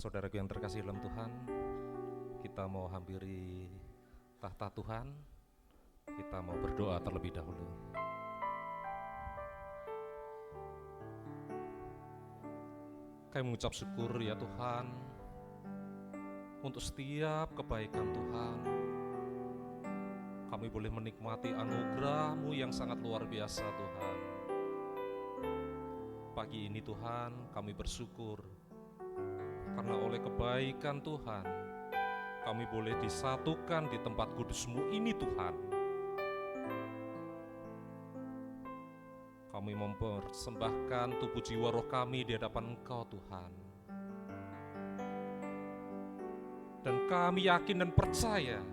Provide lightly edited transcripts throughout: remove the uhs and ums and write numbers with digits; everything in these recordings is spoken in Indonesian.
Saudaraku yang terkasih dalam Tuhan, kita mau hampiri tahta Tuhan. Kita mau berdoa terlebih dahulu. Kami mengucap syukur ya Tuhan untuk setiap kebaikan Tuhan. Kami boleh menikmati anugerah-Mu yang sangat luar biasa Tuhan. Pagi ini Tuhan kami bersyukur karena oleh kebaikan Tuhan kami boleh disatukan di tempat kudus-Mu ini Tuhan. Kami mempersembahkan tubuh jiwa roh kami di hadapan Engkau Tuhan. Dan kami yakin dan percaya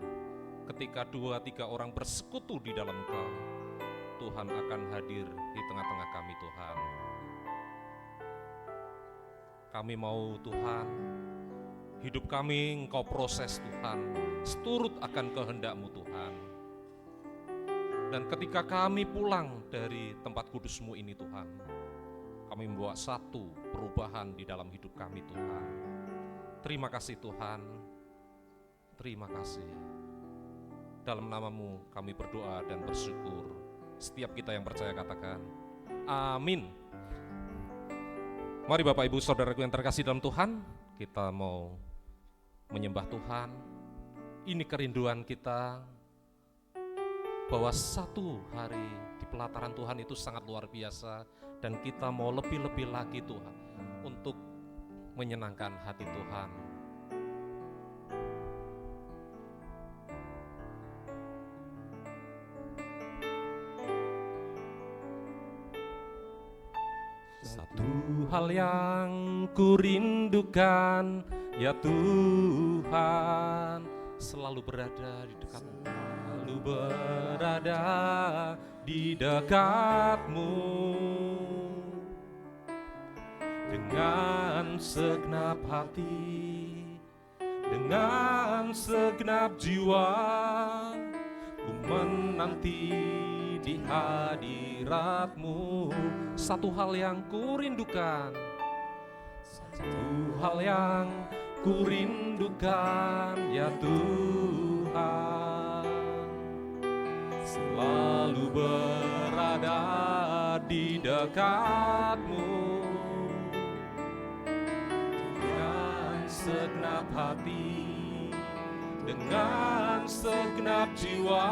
ketika 2-3 orang bersekutu di dalam Engkau, Tuhan akan hadir di tengah-tengah kami Tuhan. Kami mau Tuhan, hidup kami Engkau proses Tuhan, seturut akan kehendak-Mu Tuhan. Dan ketika kami pulang dari tempat kudus-Mu ini Tuhan, kami membawa satu perubahan di dalam hidup kami Tuhan. Terima kasih Tuhan, terima kasih. Dalam nama-Mu kami berdoa dan bersyukur. Setiap kita yang percaya katakan, amin. Mari Bapak Ibu Saudaraku yang terkasih dalam Tuhan, kita mau menyembah Tuhan. Ini kerinduan kita bahwa satu hari di pelataran Tuhan itu sangat luar biasa, dan kita mau lebih-lebih lagi Tuhan untuk menyenangkan hati Tuhan. Satu hal yang kurindukan ya Tuhan, selalu berada di dekat-Mu, selalu berada di dekat-Mu. Dengan segenap hati, dengan segenap jiwa, ku menanti di hadirat-Mu. Satu hal yang kurindukan, satu hal yang kurindukan ya Tuhan, selalu berada di dekat-Mu. Dengan segenap hati, dengan segenap jiwa,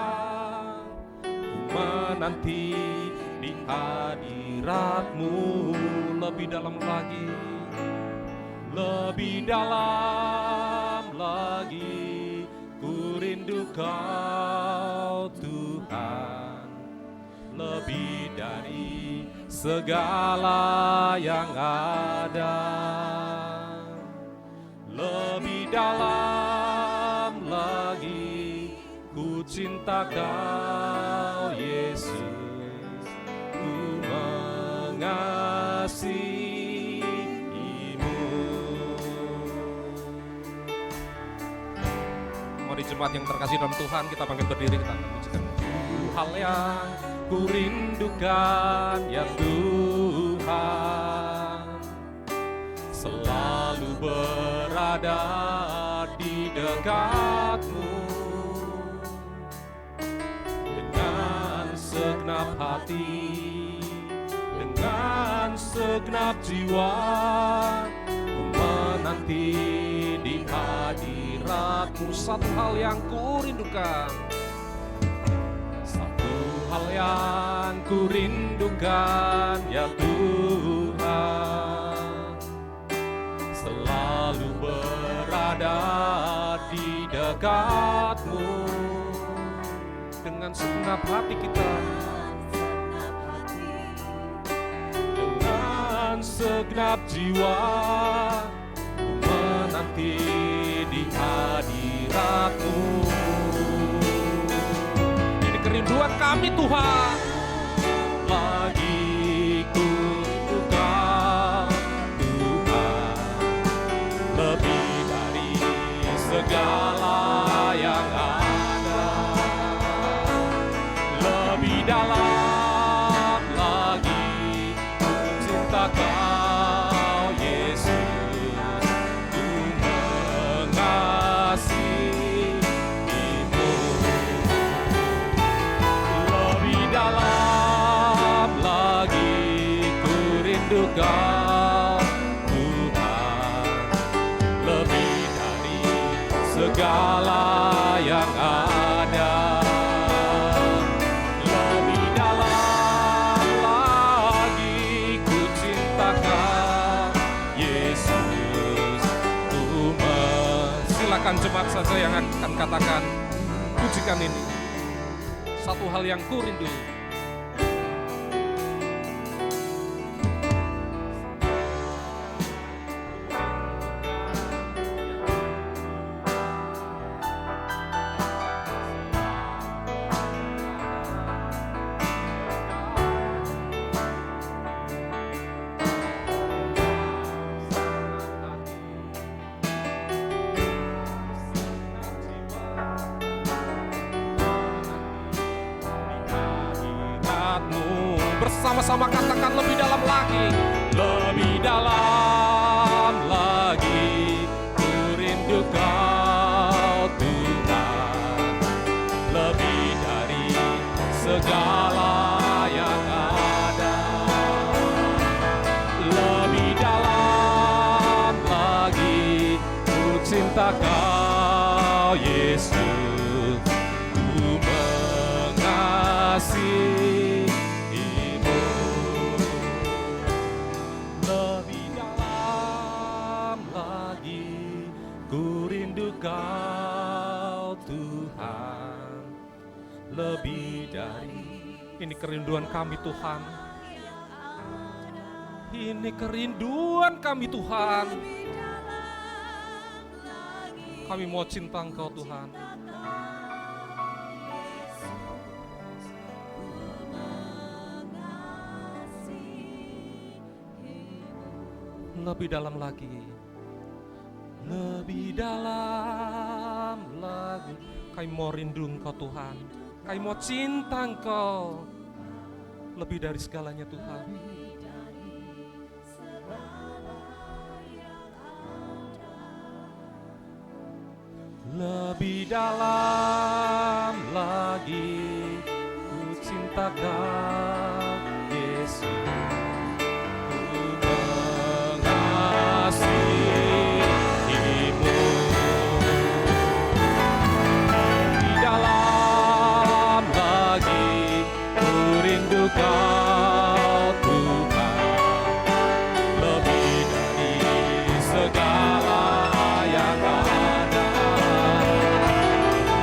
menanti di hadirat-Mu. Lebih dalam lagi, lebih dalam lagi, ku rindu Kau Tuhan, lebih dari segala yang ada. Lebih dalam lagi, ku cinta Kau Yesus, ku mengasihi-Mu. Mari jemaat yang terkasih dalam Tuhan, kita bangkit berdiri, kita memujikan. Hal yang ku rindukan ya Tuhan, selalu berada di dekat-Mu. Segenap hati, dengan segenap jiwa, ku menanti di hadirat-Mu. Satu hal yang ku rindukan, satu hal yang ku rindukan ya Tuhan, selalu berada di dekat-Mu. Dengan segenap hati kita, dengan segenap jiwa, ku menanti di hadirat-Mu. Ini kerinduan kami Tuhan. Lagi ku rindukan Tuhan, lebih dari segala yang ada. Lebih dalam lagi, ku cinta Kau Yesus, ku Engkau Tuhan, lebih dari segala yang ada. Lebih dalam lagi ku cintakan Yesus. Silakan jemaat saja yang akan katakan, pujikan ini. Satu hal yang ku rindu. Bersama-sama katakan lebih dalam lagi. Lebih dalam lagi ku rindu Kau Tuhan, lebih dari segala yang ada. Lebih dalam lagi ku cinta Kau Yesus, ku mengasihi. Kau Tuhan, lebih dari. Ini kerinduan kami Tuhan. Ini kerinduan kami Tuhan. Kami mau cinta Engkau Tuhan. Lebih dalam lagi. Lebih dalam lagi. Kami mau rindu Engkau Tuhan. Kami mau cinta Engkau. Lebih dari segalanya Tuhan. Lebih dalam lagi ku cinta Kau Yesus, ku mengasihi. Kau Tuhan, lebih dari segala yang ada.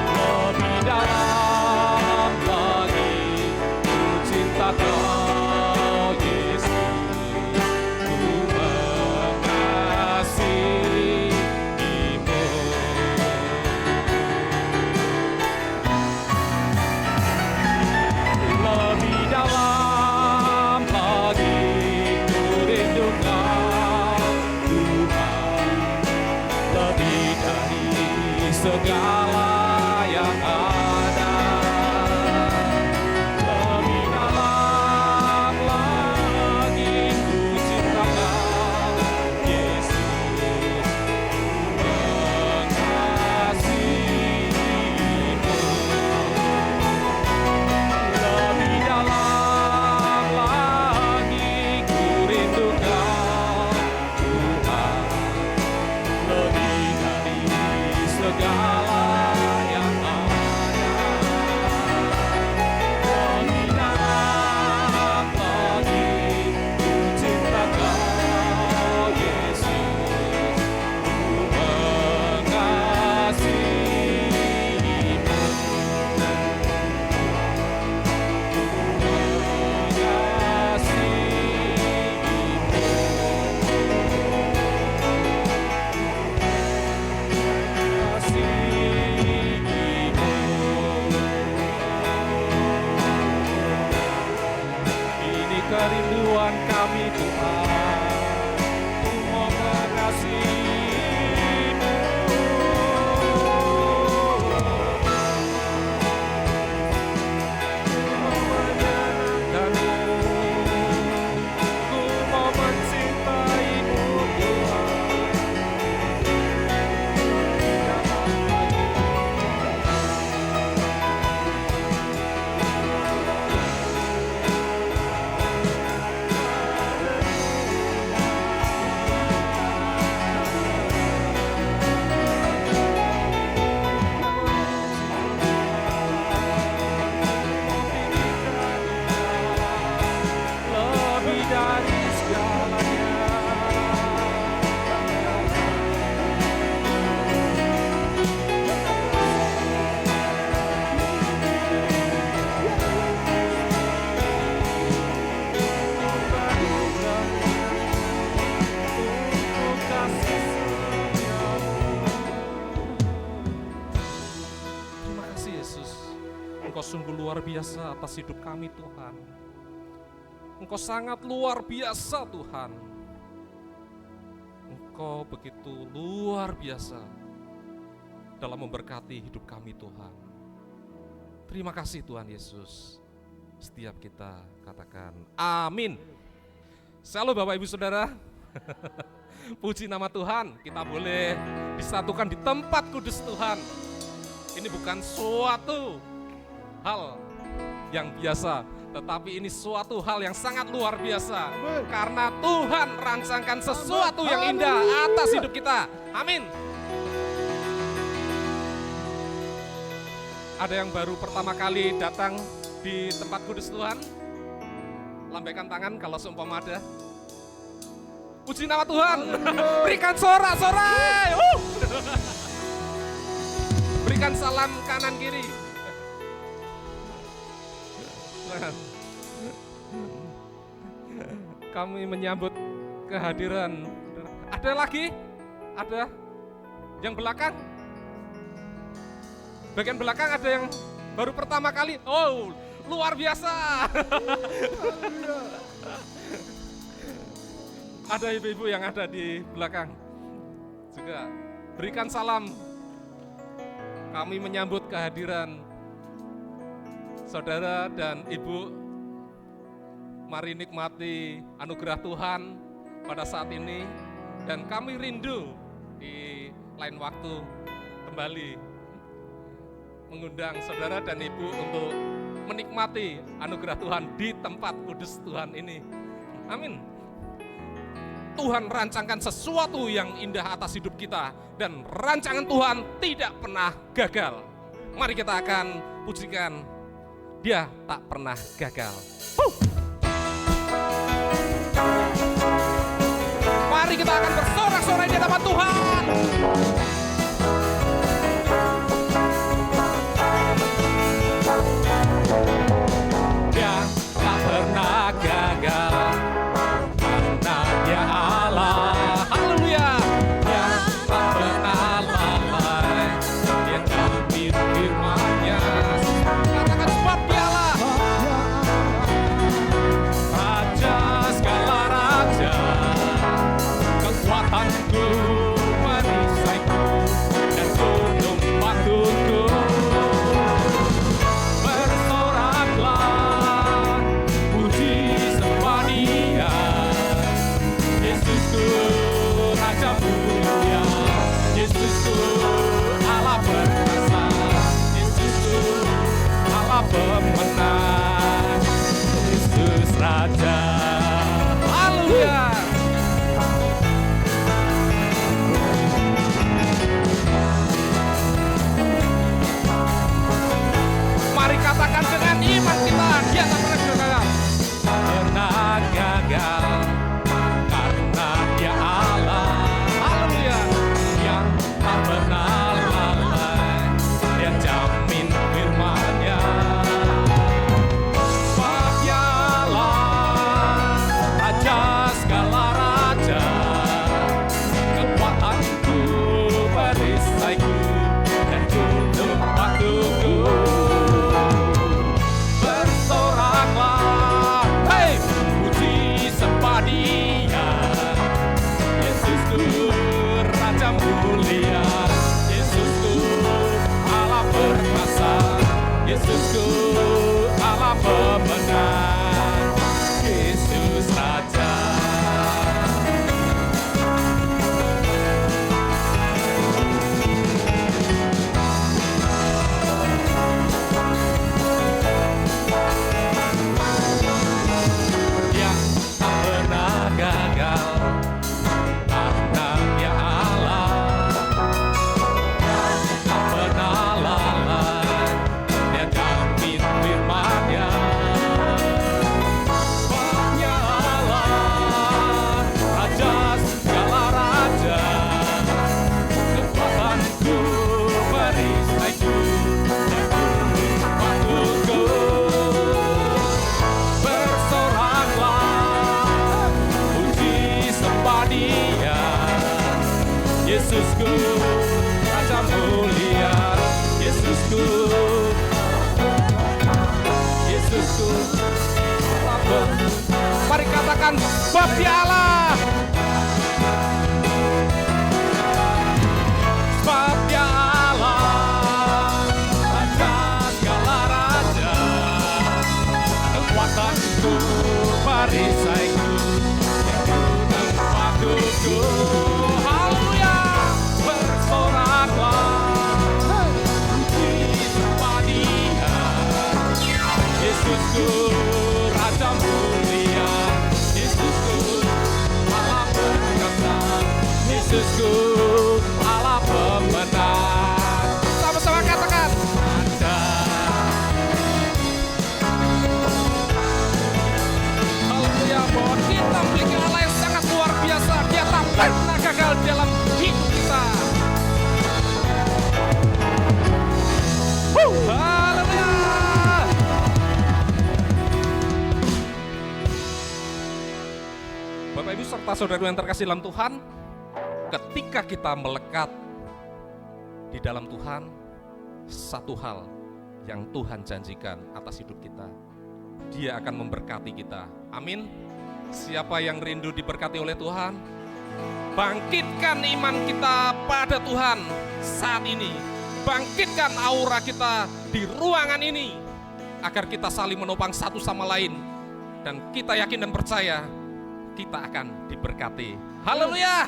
Lebih dalam lagi ku cinta Kau Yesus, ku mengasihi-Mu. Lebih dalam lagi ku rindu Kau Tuhan, lebih dari segala yang ada. Lebih dalam lagi ku cinta Kau Yesus, ku mengasihi-Mu. Lebih dalam lagi ku rindu Kau Tuhan, lebih dari segala yang ada. Lebih dalam lagi ku cinta Kau Yesus, ku mengasihi-Mu. Kasih Engkau sungguh luar biasa atas hidup kami Tuhan. Engkau sangat luar biasa Tuhan. Engkau begitu luar biasa dalam memberkati hidup kami Tuhan. Terima kasih Tuhan Yesus. Setiap kita katakan amin. Shalom Bapak Ibu Saudara. Puji nama Tuhan, kita boleh disatukan di tempat kudus Tuhan. Ini bukan suatu hal yang biasa, tetapi ini suatu hal yang sangat luar biasa. Karena Tuhan rancangkan sesuatu yang indah atas hidup kita. Amin. Ada yang baru pertama kali datang di tempat kudus Tuhan? Lambaikan tangan kalau seumpama ada. Puji nama Tuhan. Berikan sorak-sorai. Berikan salam kanan kiri. Kami menyambut kehadiran. Ada lagi? Ada yang belakang? Bagian belakang ada yang baru pertama kali. Oh, luar biasa. Ada ibu-ibu yang ada di belakang juga. Berikan salam. Kami menyambut kehadiran saudara dan ibu. Mari nikmati anugerah Tuhan pada saat ini. Dan kami rindu di lain waktu kembali mengundang saudara dan ibu untuk menikmati anugerah Tuhan di tempat kudus Tuhan ini. Amin. Tuhan rancangkan sesuatu yang indah atas hidup kita, dan rancangan Tuhan tidak pernah gagal. Mari kita akan pujikan, Dia tak pernah gagal. Mari kita akan bersorak-sorai di hadapan Tuhan. Dia tak pernah gagal. Pemenang, Yesus Raja. Haleluya. Mari katakan dengan iman kita, Dia tak pernah gagal. Pernah gagal karena Dia Allah. Haleluya. Yang tak pernah lalai, Dia jamin firman-Nya. Yesusku Allah pemenang, Yesus Raja. Dia tak pernah gagal karena Dia Allah. Tak pernah lalai, Dia jamin firman-Nya. Sebab-Nya Allah, Raja segala raja, kekuatanku, perisaiku, dan tempatku. Bersoraklah, puji sembah Dia, Yesusku, Raja mulia, Yesusku. Mari katakan, Bapa Allah. Bapa Allah, Raja segala raja, kekuatanku, perisaiku, tempatku. Haleluya, bersoraklah puji sembah Dia, Yesusku, Raja mulia, Yesusku, Allah perkasa, Yesusku, Allah pemenang. Sama-sama katakan, ada. Haleluya, bahwa kita memiliki Allah yang sangat luar biasa. Dia tak pernah gagal dalam hidup kita. Haleluya. Bapak Ibu serta saudara yang terkasih dalam Tuhan, ketika kita melekat di dalam Tuhan, satu hal yang Tuhan janjikan atas hidup kita, Dia akan memberkati kita. Amin. Siapa yang rindu diberkati oleh Tuhan? Bangkitkan iman kita pada Tuhan saat ini. Bangkitkan aura kita di ruangan ini, agar kita saling menopang satu sama lain. Dan kita yakin dan percaya, kita akan diberkati. Haleluya.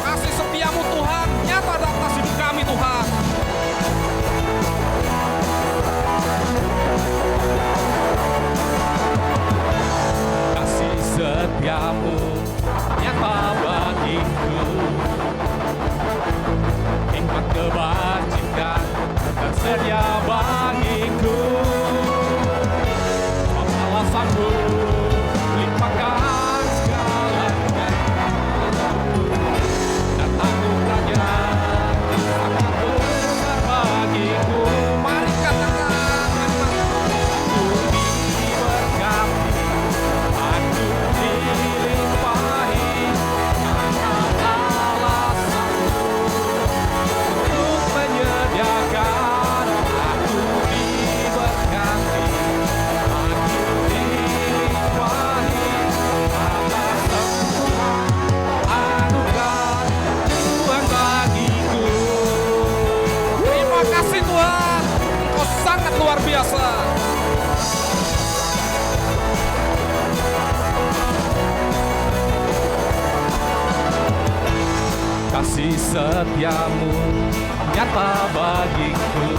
Kasih setiamu Tuhan nyata atas hidup kami Tuhan. Kasih setiamu nyata bagiku, hikmat kebajikan dan sedia bagiku. Alasanmu limpahkan segalanya, dan anugerahnya sangat besar bagiku. Mari katakan, aku diberkati, aku dilimpahi, karena alasanmu untuk menyediakan. Aku diberkati, aku dilimpahi, atas semua anugerah Tuhan bagiku. Terima kasih Tuhan, Engkau sangat luar biasa. Kasih setiamu nyata bagiku,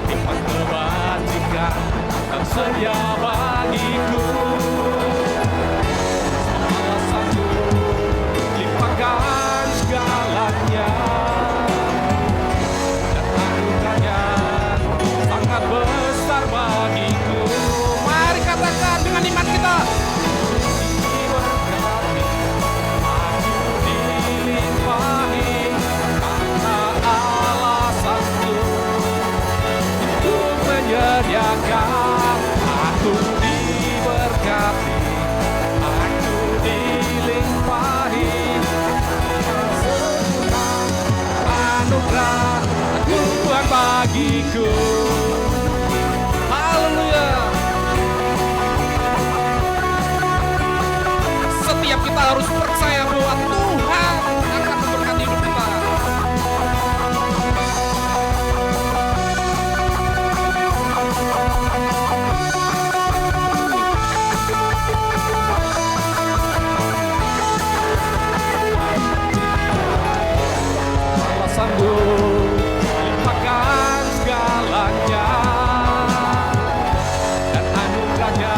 hikmat kebajikan dan sedia bagiku. Alasanmu limpahkan segalanya, dan anugerahnya sangat besar bagiku. Mari katakan dengan iman kita, menyediakan. Aku diberkati, aku dilimpahi, anugerah Tuhan bagiku. Haleluya. Setiap kita harus percaya bahwa Tuhan akan memberkati hidup kita. Alasanmu limpahkan segalanya, dan anugerahnya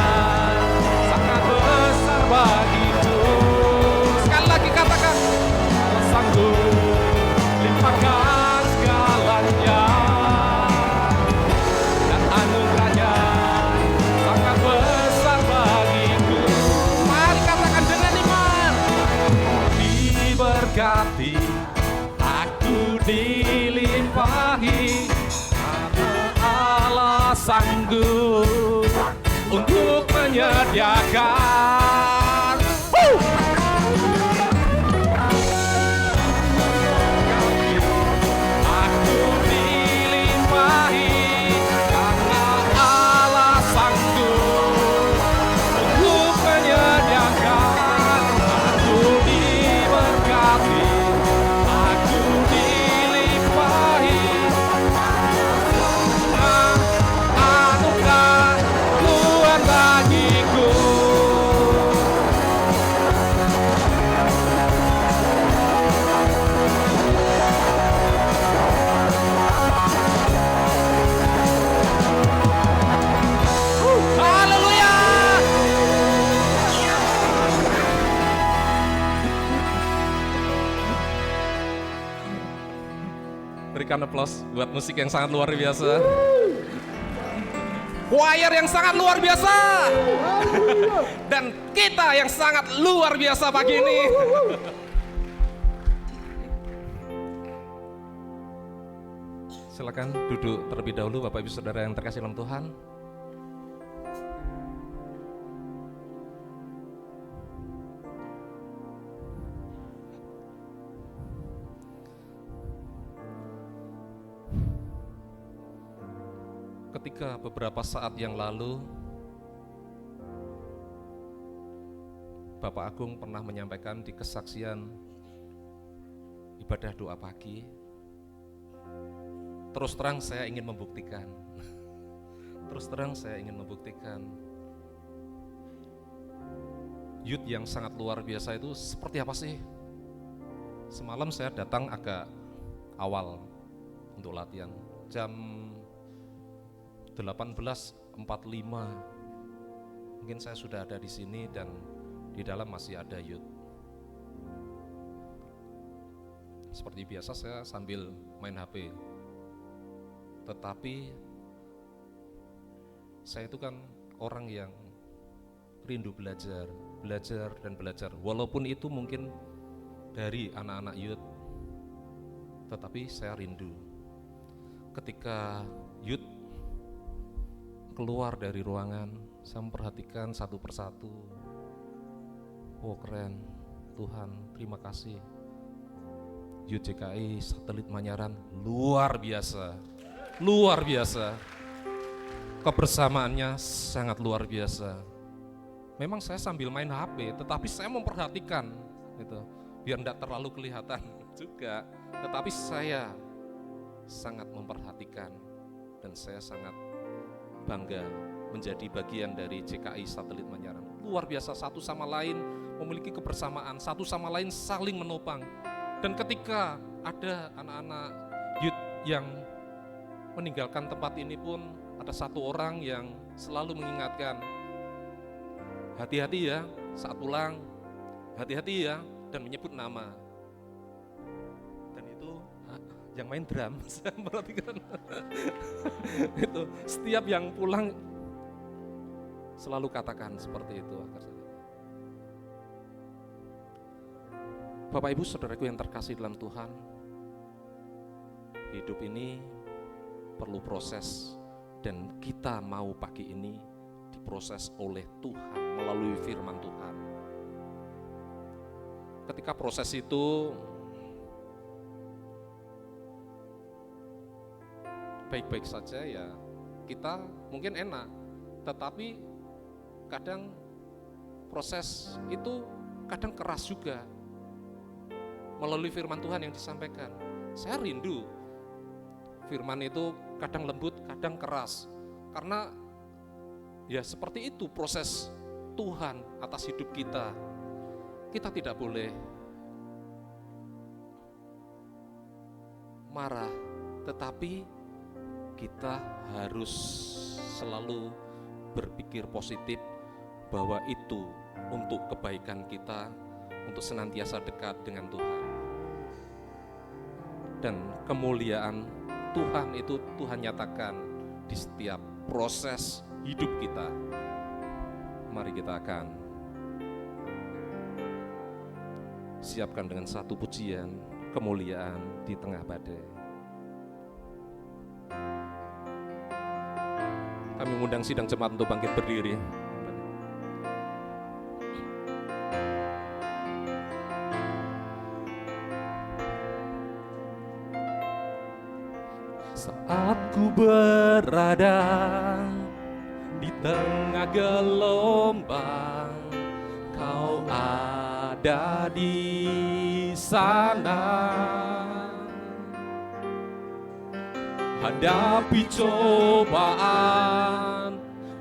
sangat besar bagiku. Sekali lagi katakan, alasanmu limpahkan segalanya, dan anugerahnya sangat besar bagiku. Mari katakan dengan iman, diberkati, dilimpahi, ada alasanku untuk menyediakan. berikan aplaus buat musik yang sangat luar biasa. Choir yang sangat luar biasa. Dan kita yang sangat luar biasa pagi ini. Silakan duduk terlebih dahulu Bapak Ibu Saudara yang terkasih dalam Tuhan. Ketika beberapa saat yang lalu Bapak Agung pernah menyampaikan di kesaksian ibadah doa pagi, terus terang saya ingin membuktikan youth yang sangat luar biasa itu seperti apa sih. Semalam saya datang agak awal untuk latihan, jam 18.45 mungkin saya sudah ada di sini dan di dalam masih ada youth. Seperti biasa saya sambil main HP, tetapi saya itu kan orang yang rindu belajar, walaupun itu mungkin dari anak-anak youth, tetapi saya rindu ketika youth keluar dari ruangan, saya memperhatikan satu persatu. Oh keren, Tuhan terima kasih. Youth JKI Satelit Manyaran luar biasa. Kebersamaannya sangat luar biasa. Memang saya sambil main HP, tetapi saya memperhatikan gitu, biar tidak terlalu kelihatan juga. Tetapi saya sangat memperhatikan dan saya sangat bangga menjadi bagian dari JKI Satelit Manyaran. Luar biasa, satu sama lain memiliki kebersamaan, satu sama lain saling menopang. Dan ketika ada anak-anak youth yang meninggalkan tempat ini pun ada satu orang yang selalu mengingatkan, hati-hati ya saat pulang, hati-hati ya, dan menyebut nama. Dan itu yang main drum, saya perhatikan itu setiap yang pulang selalu katakan seperti itu. Bapak Ibu Saudaraku yang terkasih dalam Tuhan, hidup ini perlu proses dan kita mau pagi ini diproses oleh Tuhan melalui firman Tuhan. Ketika proses itu baik-baik saja ya kita mungkin enak, tetapi kadang proses itu kadang keras juga melalui firman Tuhan yang disampaikan. Saya rindu firman itu kadang lembut, kadang keras, karena ya seperti itu proses Tuhan atas hidup kita. Kita tidak boleh marah, tetapi kita harus selalu berpikir positif bahwa itu untuk kebaikan kita, untuk senantiasa dekat dengan Tuhan. Dan kemuliaan Tuhan itu Tuhan nyatakan di setiap proses hidup kita. Mari kita akan siapkan dengan satu pujian kemuliaan di tengah badai. Kami mengundang sidang jemaat untuk bangkit berdiri. Saat ku berada di tengah gelombang, Kau ada di sana. Hadapi cobaan,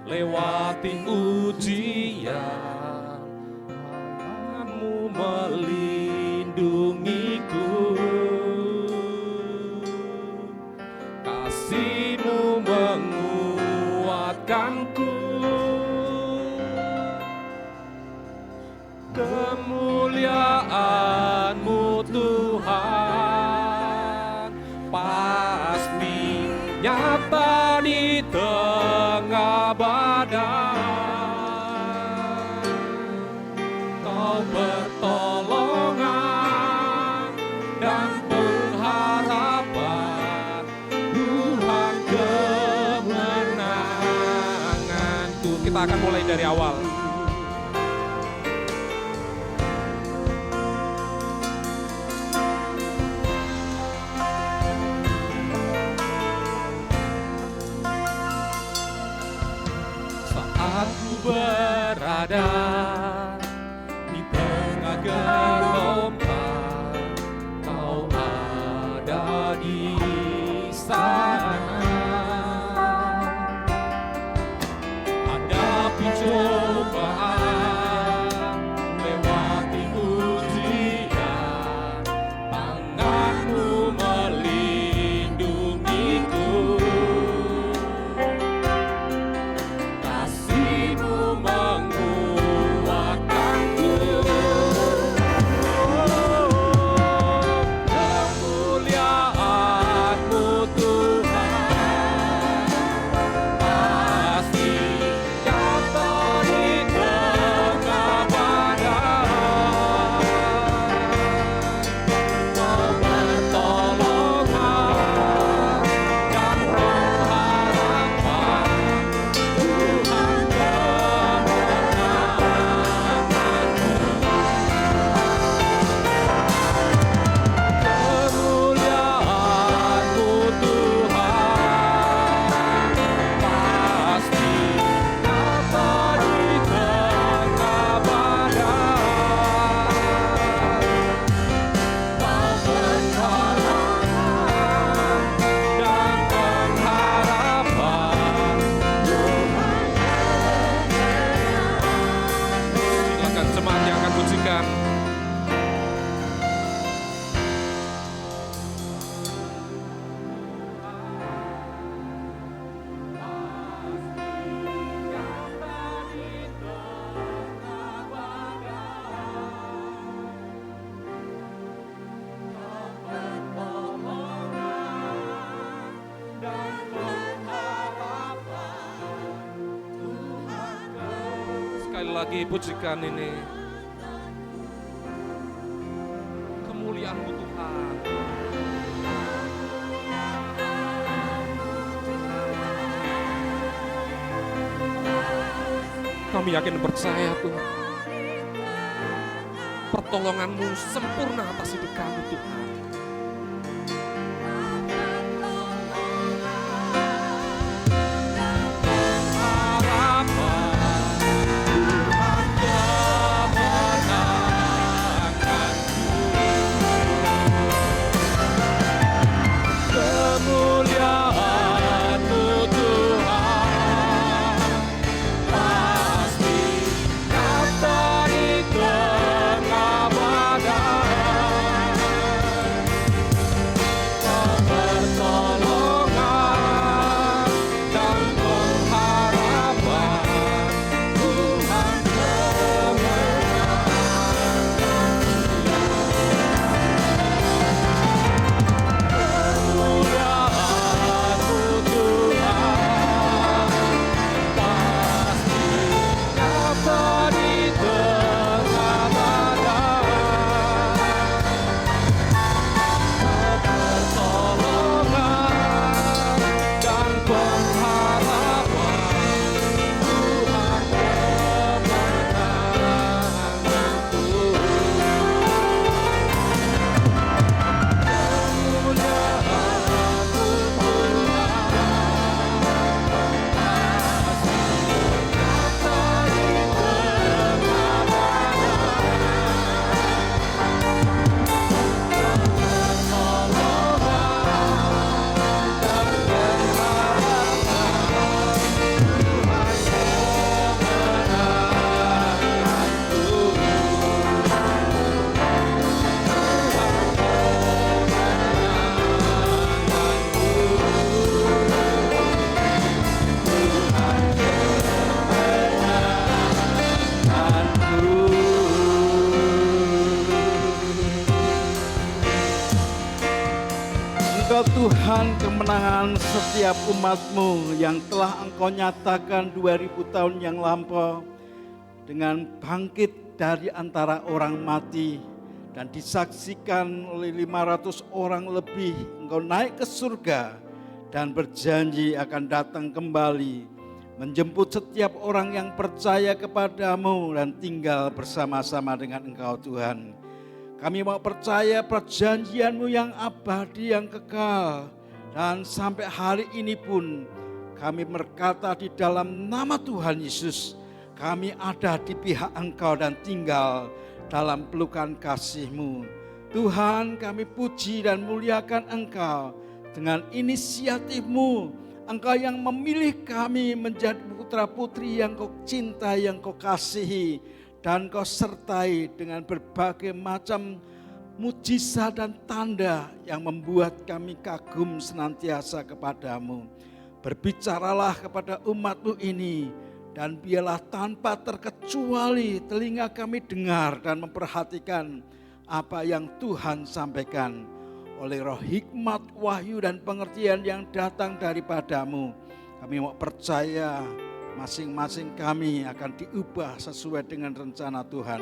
lewati ujian, Tanganmu melindungiku, kasih-Mu menguatkanku. Kemuliaan-Mu Tuhan, pertolongan dan pengharapan, Tuhan kemenanganku. Kita akan mulai dari awal. Saat ku berada di tengah gelombang, Kau ada di sana. Hadapi cobaan, lewati ujian, tanganmu melindungiku. Kasih-Mu menguatkanku. Kemuliaan-Mu Tuhan pasti nyata di tengah badai. Kau pertolongan dan pengharapan, Tuhan kemuliaan-Mu Tuhan pasti nyata di tengah badai. Kau pertolongan dan pengharapan, silakan jemaat yang akan pujikan. Sekali lagi pujikan ini. Kemuliaan-Mu Tuhan. Kami yakin percaya Tuhan, pertolongan-Mu sempurna atas hidup kami Tuhan. Kemuliaan-Mu Tuhan pasti nyata di tengah badai. Kau pertolongan dan pengharapan, Tuhan kemuliaan-Mu Tuhan pasti nyata di tengah badai. Kau pertolongan dan pengharapan, Tuhan kemenanganku. Kemuliaan-Mu Engkau Tuhan kemenangan setiap umat-Mu yang telah Engkau nyatakan 2000 tahun yang lampau. dengan bangkit dari antara orang mati dan disaksikan oleh 500 orang lebih. Engkau naik ke surga dan berjanji akan datang kembali menjemput setiap orang yang percaya kepadamu dan tinggal bersama-sama dengan Engkau Tuhan. Kami mau percaya perjanjian-Mu yang abadi, yang kekal. Dan sampai hari ini pun kami berkata di dalam nama Tuhan Yesus, kami ada di pihak Engkau dan tinggal dalam pelukan kasih-Mu. Tuhan, kami puji dan muliakan Engkau dengan inisiatif-Mu. Engkau yang memilih kami menjadi putra-putri yang Kau cintai, yang Kau kasihi, dan Kau sertai dengan berbagai macam mujizat dan tanda yang membuat kami kagum senantiasa kepadamu. Berbicaralah kepada umat-Mu ini, dan biarlah tanpa terkecuali telinga kami dengar dan memperhatikan apa yang Tuhan sampaikan oleh roh hikmat, wahyu dan pengertian yang datang daripadamu. Kami mau percaya masing-masing kami akan diubah sesuai dengan rencana Tuhan.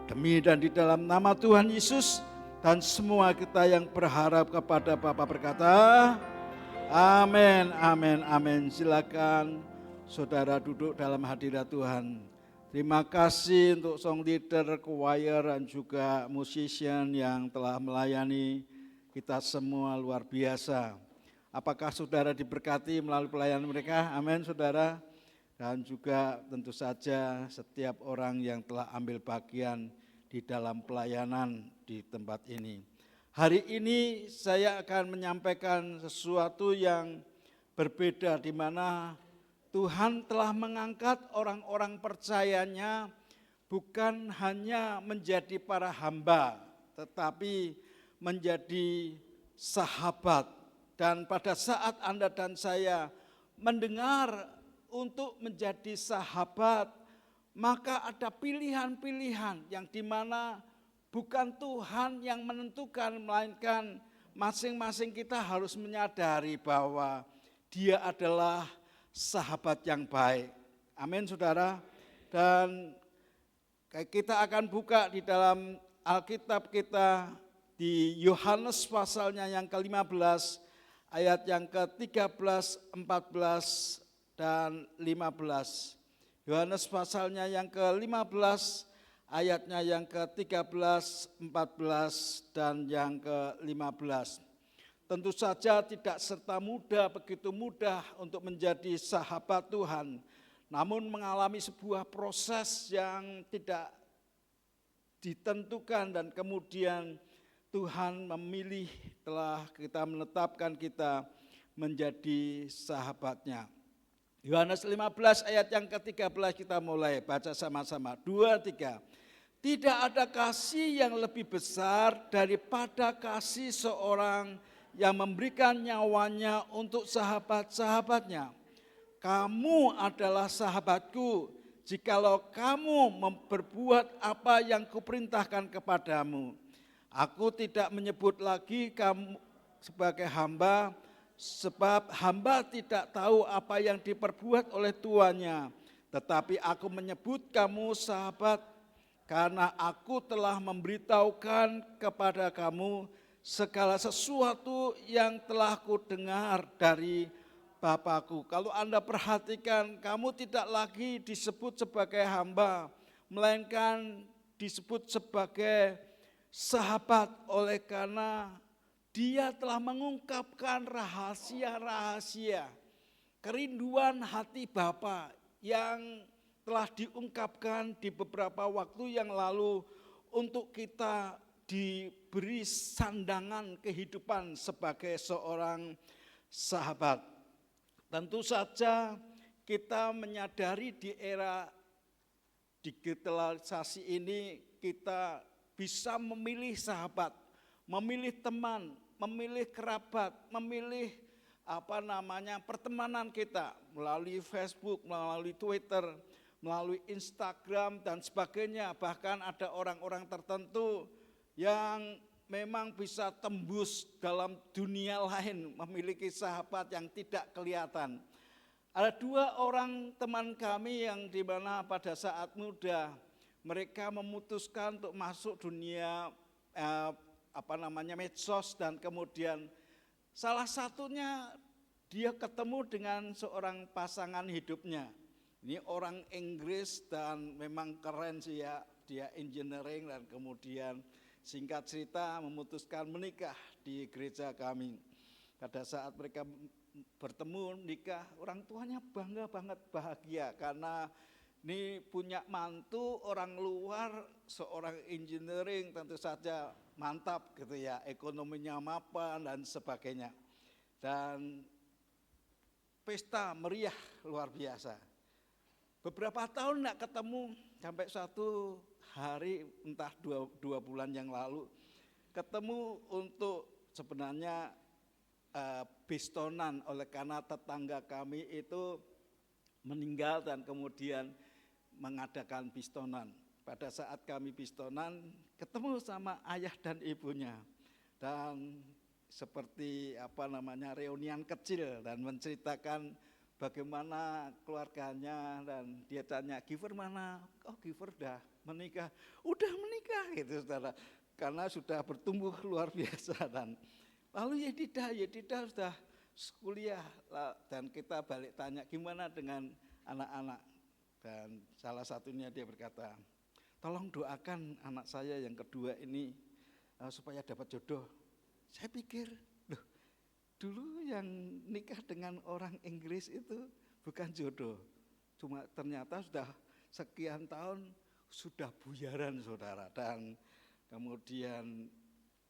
Demi dan di dalam nama Tuhan Yesus, dan semua kita yang berharap kepada Bapa berkata, amin, amin, amin. Silakan saudara duduk dalam hadirat Tuhan. Terima kasih untuk song leader, choir, dan juga musician yang telah melayani kita semua luar biasa. Apakah saudara diberkati melalui pelayanan mereka? Amin saudara. Dan juga tentu saja setiap orang yang telah ambil bagian di dalam pelayanan di tempat ini. Hari ini saya akan menyampaikan sesuatu yang berbeda, di mana Tuhan telah mengangkat orang-orang percayanya bukan hanya menjadi para hamba, tetapi menjadi sahabat. Dan pada saat Anda dan saya mendengar untuk menjadi sahabat, maka ada pilihan-pilihan yang dimana bukan Tuhan yang menentukan, melainkan masing-masing kita harus menyadari bahwa Dia adalah sahabat yang baik. Amin saudara. Dan kita akan buka di dalam Alkitab kita di Yohanes pasalnya yang ke-15, ayat yang ke-13, 14, dan 15. Yohanes pasalnya yang ke-15, ayatnya yang ke-13, 14, dan yang ke-15. Tentu saja tidak serta begitu mudah untuk menjadi sahabat Tuhan, namun mengalami sebuah proses yang tidak ditentukan, dan kemudian Tuhan memilih, telah kita menetapkan kita menjadi sahabatnya. Yohanes 15 ayat yang ke-13 kita mulai baca sama-sama. 2, 3. Tidak ada kasih yang lebih besar daripada kasih seorang yang memberikan nyawanya untuk sahabat-sahabatnya. Kamu adalah sahabatku jikalau kamu berbuat apa yang kuperintahkan kepadamu. Aku tidak menyebut lagi kamu sebagai hamba, sebab hamba tidak tahu apa yang diperbuat oleh tuannya. Tetapi aku menyebut kamu sahabat, karena aku telah memberitahukan kepada kamu segala sesuatu yang telah kudengar dari Bapakku. Kalau Anda perhatikan, kamu tidak lagi disebut sebagai hamba, melainkan disebut sebagai sahabat, oleh karena Dia telah mengungkapkan rahasia-rahasia kerinduan hati Bapa yang telah diungkapkan di beberapa waktu yang lalu untuk kita diberi sandangan kehidupan sebagai seorang sahabat. Tentu saja kita menyadari di era digitalisasi ini kita bisa memilih sahabat, memilih teman, memilih kerabat, memilih pertemanan kita melalui Facebook, melalui Twitter, melalui Instagram dan sebagainya. Bahkan ada orang-orang tertentu yang memang bisa tembus dalam dunia lain, memiliki sahabat yang tidak kelihatan. Ada 2 orang teman kami yang di mana pada saat muda mereka memutuskan untuk masuk dunia medsos, dan kemudian salah satunya dia ketemu dengan seorang pasangan hidupnya. Ini orang Inggris dan memang keren sih ya, dia engineering, dan kemudian singkat cerita memutuskan menikah di gereja kami. Pada saat mereka bertemu nikah, orang tuanya bangga banget, bahagia karena ini punya mantu orang luar, seorang engineering, tentu saja mantap gitu ya, ekonominya mapan dan sebagainya. Dan pesta meriah luar biasa. Beberapa tahun enggak ketemu, sampai suatu hari entah 2 bulan yang lalu ketemu untuk sebenarnya bistonan, oleh karena tetangga kami itu meninggal dan kemudian mengadakan bistonan. Pada saat kami bistonan ketemu sama ayah dan ibunya, dan seperti reunian kecil, dan menceritakan bagaimana keluarganya, dan dia tanya, Giver mana? Oh, Giver udah menikah gitu saudara, karena sudah bertumbuh luar biasa. Dan lalu Yedida sudah kuliah, dan kita balik tanya gimana dengan anak-anak, dan salah satunya dia berkata, tolong doakan anak saya yang kedua ini supaya dapat jodoh. Saya pikir, loh, dulu yang nikah dengan orang Inggris itu bukan jodoh, cuma ternyata sudah sekian tahun sudah buyaran saudara, dan kemudian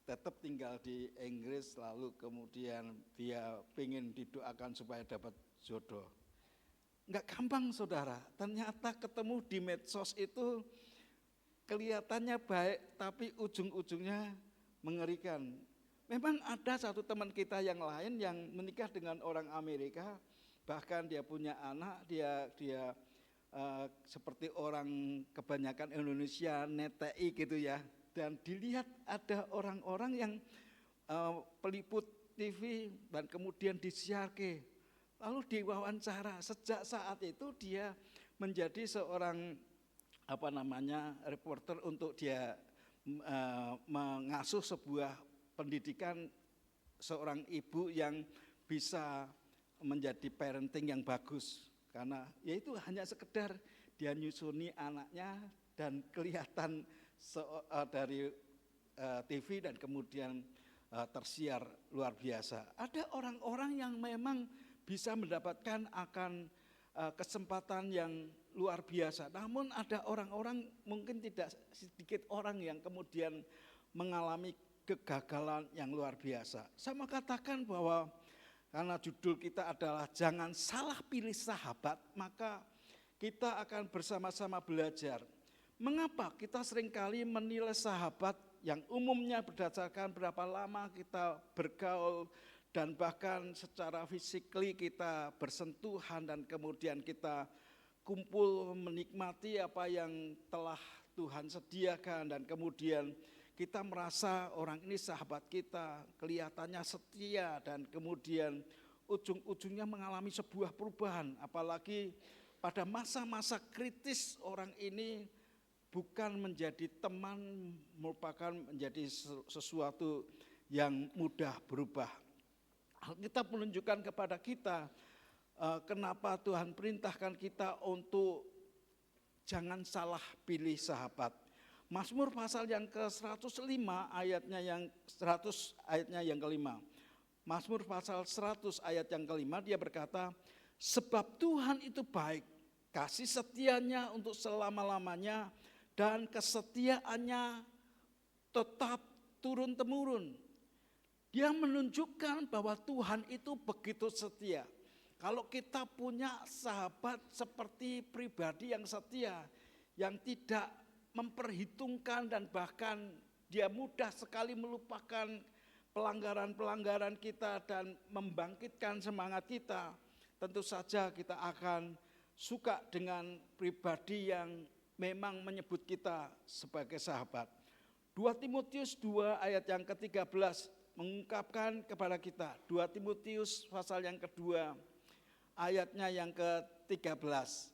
tetap tinggal di Inggris, lalu kemudian dia ingin didoakan supaya dapat jodoh. Enggak gampang saudara, ternyata ketemu di medsos itu kelihatannya baik, tapi ujung-ujungnya mengerikan. Memang ada satu teman kita yang lain yang menikah dengan orang Amerika, bahkan dia punya anak, dia seperti orang kebanyakan Indonesia, NTI gitu ya. Dan dilihat ada orang-orang yang peliput TV dan kemudian disiarke, lalu diwawancara. Sejak saat itu dia menjadi seorang reporter untuk dia mengasuh sebuah pendidikan seorang ibu yang bisa menjadi parenting yang bagus, karena yaitu hanya sekedar dia nyusuni anaknya dan kelihatan dari TV dan kemudian tersiar luar biasa. Ada orang-orang yang memang bisa mendapatkan akan kesempatan yang luar biasa. Namun ada orang-orang, mungkin tidak sedikit orang yang kemudian mengalami kegagalan yang luar biasa. Saya mau katakan bahwa karena judul kita adalah jangan salah pilih sahabat, maka kita akan bersama-sama belajar. Mengapa kita seringkali menilai sahabat yang umumnya berdasarkan berapa lama kita bergaul, dan bahkan secara fisikly kita bersentuhan, dan kemudian kita kumpul menikmati apa yang telah Tuhan sediakan, dan kemudian kita merasa orang ini sahabat kita, kelihatannya setia, dan kemudian ujung-ujungnya mengalami sebuah perubahan. Apalagi pada masa-masa kritis orang ini bukan menjadi teman, merupakan menjadi sesuatu yang mudah berubah. Alkitab menunjukkan kepada kita kenapa Tuhan perintahkan kita untuk jangan salah pilih sahabat. Mazmur pasal yang ke-105 ayatnya yang kelima. Mazmur pasal 100 ayat yang kelima, dia berkata, sebab Tuhan itu baik, kasih setianya untuk selama-lamanya, dan kesetiaannya tetap turun-temurun. Dia menunjukkan bahwa Tuhan itu begitu setia. Kalau kita punya sahabat seperti pribadi yang setia, yang tidak memperhitungkan dan bahkan dia mudah sekali melupakan pelanggaran-pelanggaran kita dan membangkitkan semangat kita, tentu saja kita akan suka dengan pribadi yang memang menyebut kita sebagai sahabat. 2 Timotius 2 ayat yang ke-13 mengungkapkan kepada kita, 2 Timotius pasal yang kedua ayatnya yang ke-13.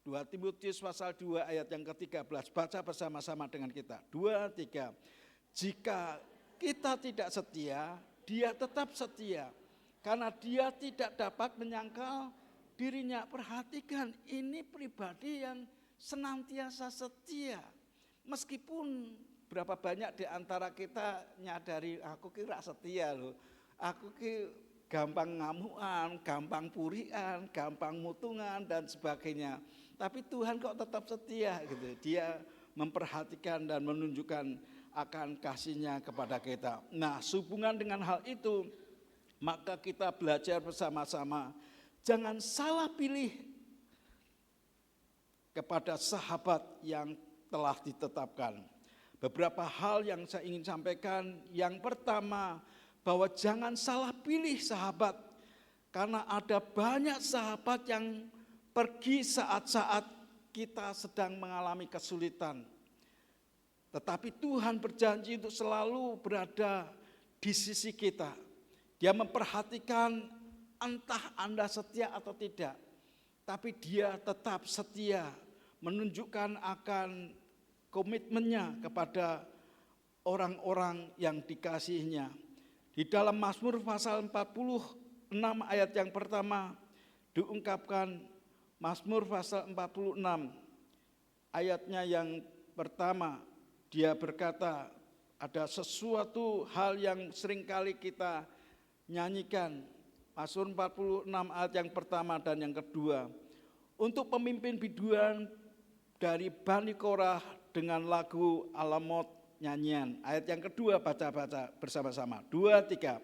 2 Timotius pasal 2 ayat yang ke-13. Baca bersama-sama dengan kita. 2, 3. Jika kita tidak setia, dia tetap setia. Karena dia tidak dapat menyangkal dirinya. Perhatikan, ini pribadi yang senantiasa setia. Meskipun berapa banyak di antara kita nyadari, aku kira setia loh. Aku kira gampang ngamuan, gampang purian, gampang mutungan dan sebagainya. Tapi Tuhan kok tetap setia gitu. Dia memperhatikan dan menunjukkan akan kasih-Nya kepada kita. Nah, sehubungan dengan hal itu, maka kita belajar bersama-sama. Jangan salah pilih kepada sahabat yang telah ditetapkan. Beberapa hal yang saya ingin sampaikan. Yang pertama, bahwa jangan salah pilih sahabat. Karena ada banyak sahabat yang pergi saat-saat kita sedang mengalami kesulitan. Tetapi Tuhan berjanji untuk selalu berada di sisi kita. Dia memperhatikan entah Anda setia atau tidak. Tapi dia tetap setia, menunjukkan akan komitmennya kepada orang-orang yang dikasihinya. Di dalam Mazmur pasal 46 ayat yang pertama diungkapkan, Mazmur pasal 46 ayatnya yang pertama, dia berkata, ada sesuatu hal yang seringkali kita nyanyikan. Mazmur 46 ayat yang pertama dan yang kedua. Untuk pemimpin biduan dari Bani Korah dengan lagu Alamot nyanyian. Ayat yang kedua baca-baca bersama-sama. 2, 3.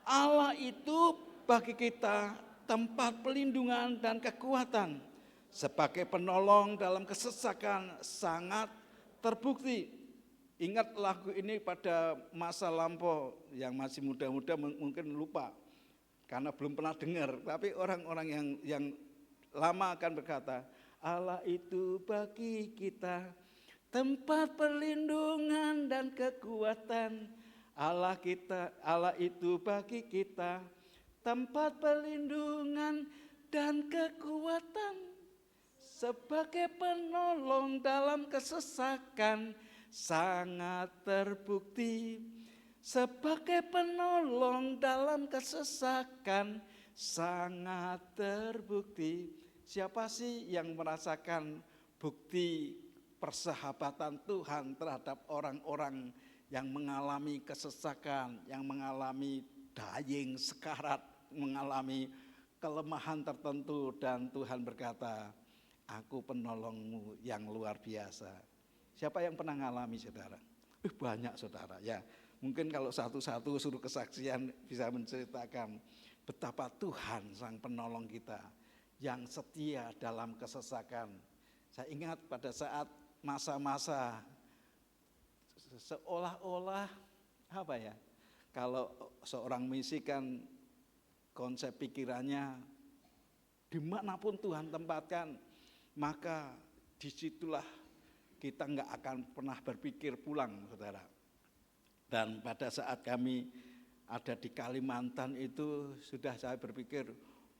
Allah itu bagi kita tempat pelindungan dan kekuatan. Sebagai penolong dalam kesesakan sangat terbukti. Ingat lagu ini pada masa lampau, yang masih muda-muda mungkin lupa. Karena belum pernah dengar. Tapi orang-orang yang lama akan berkata, Allah itu bagi kita tempat perlindungan dan kekuatan. Allah itu bagi kita tempat perlindungan dan kekuatan. Sebagai penolong dalam kesesakan sangat terbukti. Sebagai penolong dalam kesesakan sangat terbukti. Siapa sih yang merasakan bukti persahabatan Tuhan terhadap orang-orang yang mengalami kesesakan, yang mengalami daying, sekarat, mengalami kelemahan tertentu, dan Tuhan berkata, aku penolongmu yang luar biasa. Siapa yang pernah mengalami, saudara? Banyak, saudara, ya. Mungkin kalau satu-satu suruh kesaksian bisa menceritakan betapa Tuhan sang penolong kita yang setia dalam kesesakan. Saya ingat pada saat masa-masa seolah-olah kalau seorang misi kan konsep pikirannya dimanapun Tuhan tempatkan, maka disitulah kita nggak akan pernah berpikir pulang, saudara. Dan pada saat kami ada di Kalimantan itu sudah saya berpikir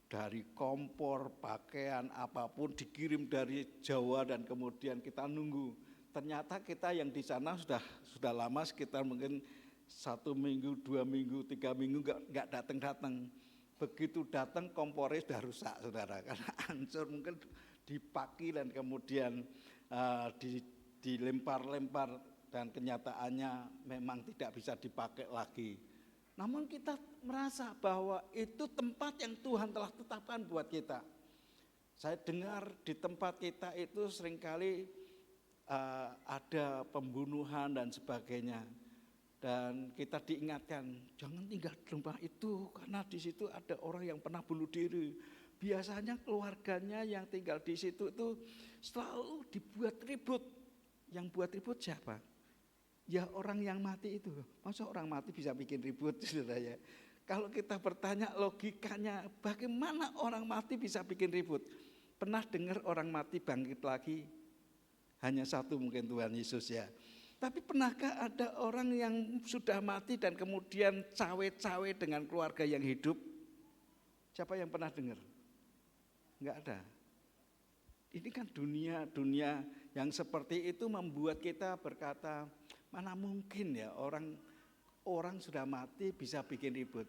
dari kompor, pakaian, apapun dikirim dari Jawa dan kemudian kita nunggu. Ternyata kita yang di sana sudah lama, sekitar mungkin 1 minggu, 2 minggu, 3 minggu nggak datang. Begitu datang kompornya sudah rusak, saudara, karena hancur, mungkin dipaki dan kemudian dilempar-lempar dan kenyataannya memang tidak bisa dipakai lagi. Namun kita merasa bahwa itu tempat yang Tuhan telah tetapkan buat kita. Saya dengar di tempat kita itu seringkali ada pembunuhan dan sebagainya. Dan kita diingatkan, jangan tinggal di tempat itu karena di situ ada orang yang pernah bunuh diri. Biasanya keluarganya yang tinggal di situ itu selalu dibuat ribut. Yang buat ribut siapa? Ya orang yang mati itu. Masa orang mati bisa bikin ribut, saudara ya? Kalau kita bertanya logikanya, bagaimana orang mati bisa bikin ribut? Pernah dengar orang mati bangkit lagi? Hanya satu mungkin, Tuhan Yesus ya. Tapi pernahkah ada orang yang sudah mati dan kemudian cawe-cawe dengan keluarga yang hidup? Siapa yang pernah dengar? Enggak ada. Ini kan dunia yang seperti itu membuat kita berkata, mana mungkin ya orang sudah mati bisa bikin ribut.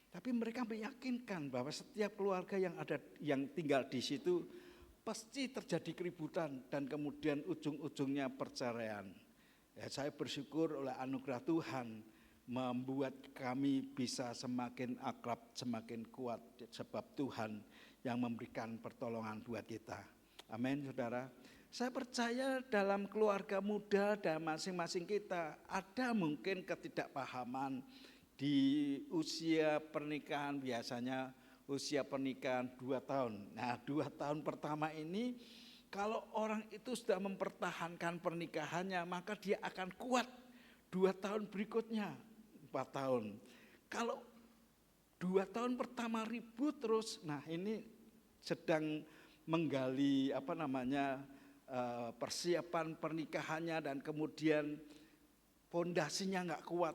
Tapi mereka meyakinkan bahwa setiap keluarga yang tinggal di situ pasti terjadi keributan dan kemudian ujung-ujungnya perceraian. Ya, saya bersyukur oleh anugerah Tuhan membuat kami bisa semakin akrab, semakin kuat sebab Tuhan yang memberikan pertolongan buat kita. Amin, saudara. Saya percaya dalam keluarga muda dan masing-masing kita ada mungkin ketidakpahaman di usia pernikahan. Biasanya usia pernikahan 2 tahun. Nah, 2 tahun pertama ini kalau orang itu sudah mempertahankan pernikahannya, maka dia akan kuat 2 tahun berikutnya, 4 tahun. Kalau 2 tahun pertama ribut terus, nah ini sedang menggali persiapan pernikahannya dan kemudian pondasinya enggak kuat.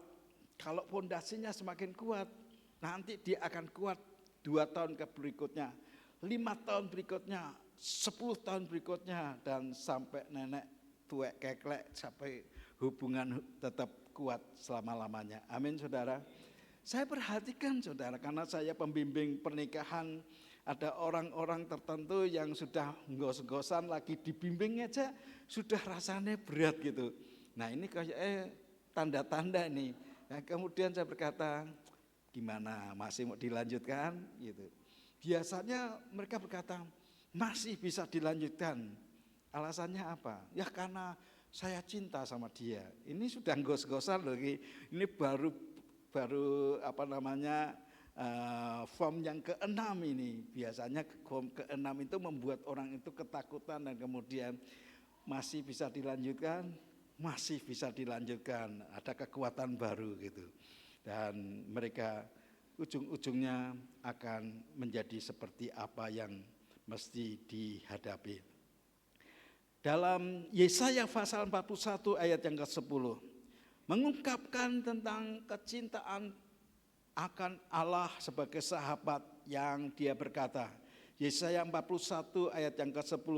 Kalau pondasinya semakin kuat, nanti dia akan kuat 2 tahun berikutnya, 5 tahun berikutnya, 10 tahun berikutnya, dan sampai nenek tuwek keklek, sampai hubungan tetap kuat selama-lamanya. Amin, saudara. Saya perhatikan, saudara, karena saya pembimbing pernikahan, ada orang-orang tertentu yang sudah gos-gosan lagi dibimbing aja sudah rasanya berat gitu. Nah ini kayak tanda-tanda nih. Nah, kemudian saya berkata, gimana, masih mau dilanjutkan gitu. Biasanya mereka berkata, masih bisa dilanjutkan. Alasannya apa? Ya karena saya cinta sama dia. Ini sudah gos-gosan loh, ini baru form yang ke-6 ini. Biasanya form ke-6 itu membuat orang itu ketakutan dan kemudian masih bisa dilanjutkan, masih bisa dilanjutkan. Ada kekuatan baru gitu. Dan mereka ujung-ujungnya akan menjadi seperti apa yang mesti dihadapi. Dalam Yesaya pasal 41 ayat yang ke-10 mengungkapkan tentang kecintaan akan Allah sebagai sahabat yang dia berkata. Yesaya 41 ayat yang ke-10.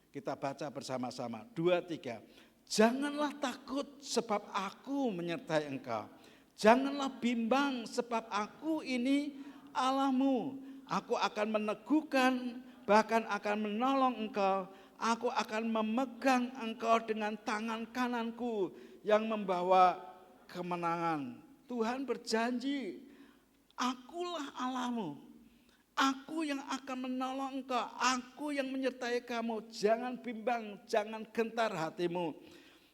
Kita baca bersama-sama. 2, 3. Janganlah takut sebab aku menyertai engkau. Janganlah bimbang sebab aku ini Allahmu. Aku akan meneguhkan, bahkan akan menolong engkau. Aku akan memegang engkau dengan tangan kananku yang membawa kemenangan. Tuhan berjanji, akulah Allahmu, aku yang akan menolong engkau, aku yang menyertai kamu. Jangan bimbang, jangan gentar hatimu,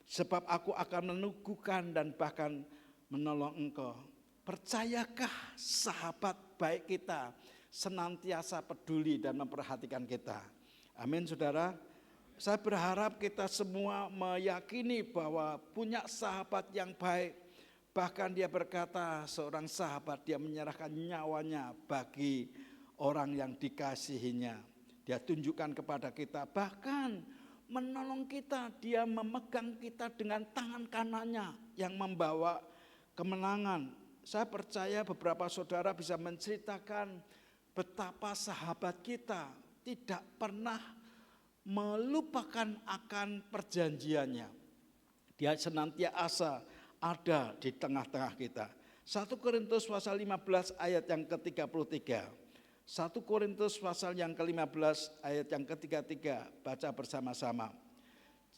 sebab aku akan meneguhkan dan bahkan menolong engkau. Percayakah sahabat baik kita senantiasa peduli dan memperhatikan kita? Amin, saudara. Saya berharap kita semua meyakini bahwa punya sahabat yang baik. Bahkan dia berkata, seorang sahabat dia menyerahkan nyawanya bagi orang yang dikasihinya. Dia tunjukkan kepada kita, bahkan menolong kita. Dia memegang kita dengan tangan kanannya yang membawa kemenangan. Saya percaya beberapa saudara bisa menceritakan betapa sahabat kita tidak pernah melupakan akan perjanjiannya. Dia senantiasa ada di tengah-tengah kita. 1 Korintus pasal 15 ayat yang ke-33. 1 Korintus pasal yang ke-15 ayat yang ke-33. Baca bersama-sama.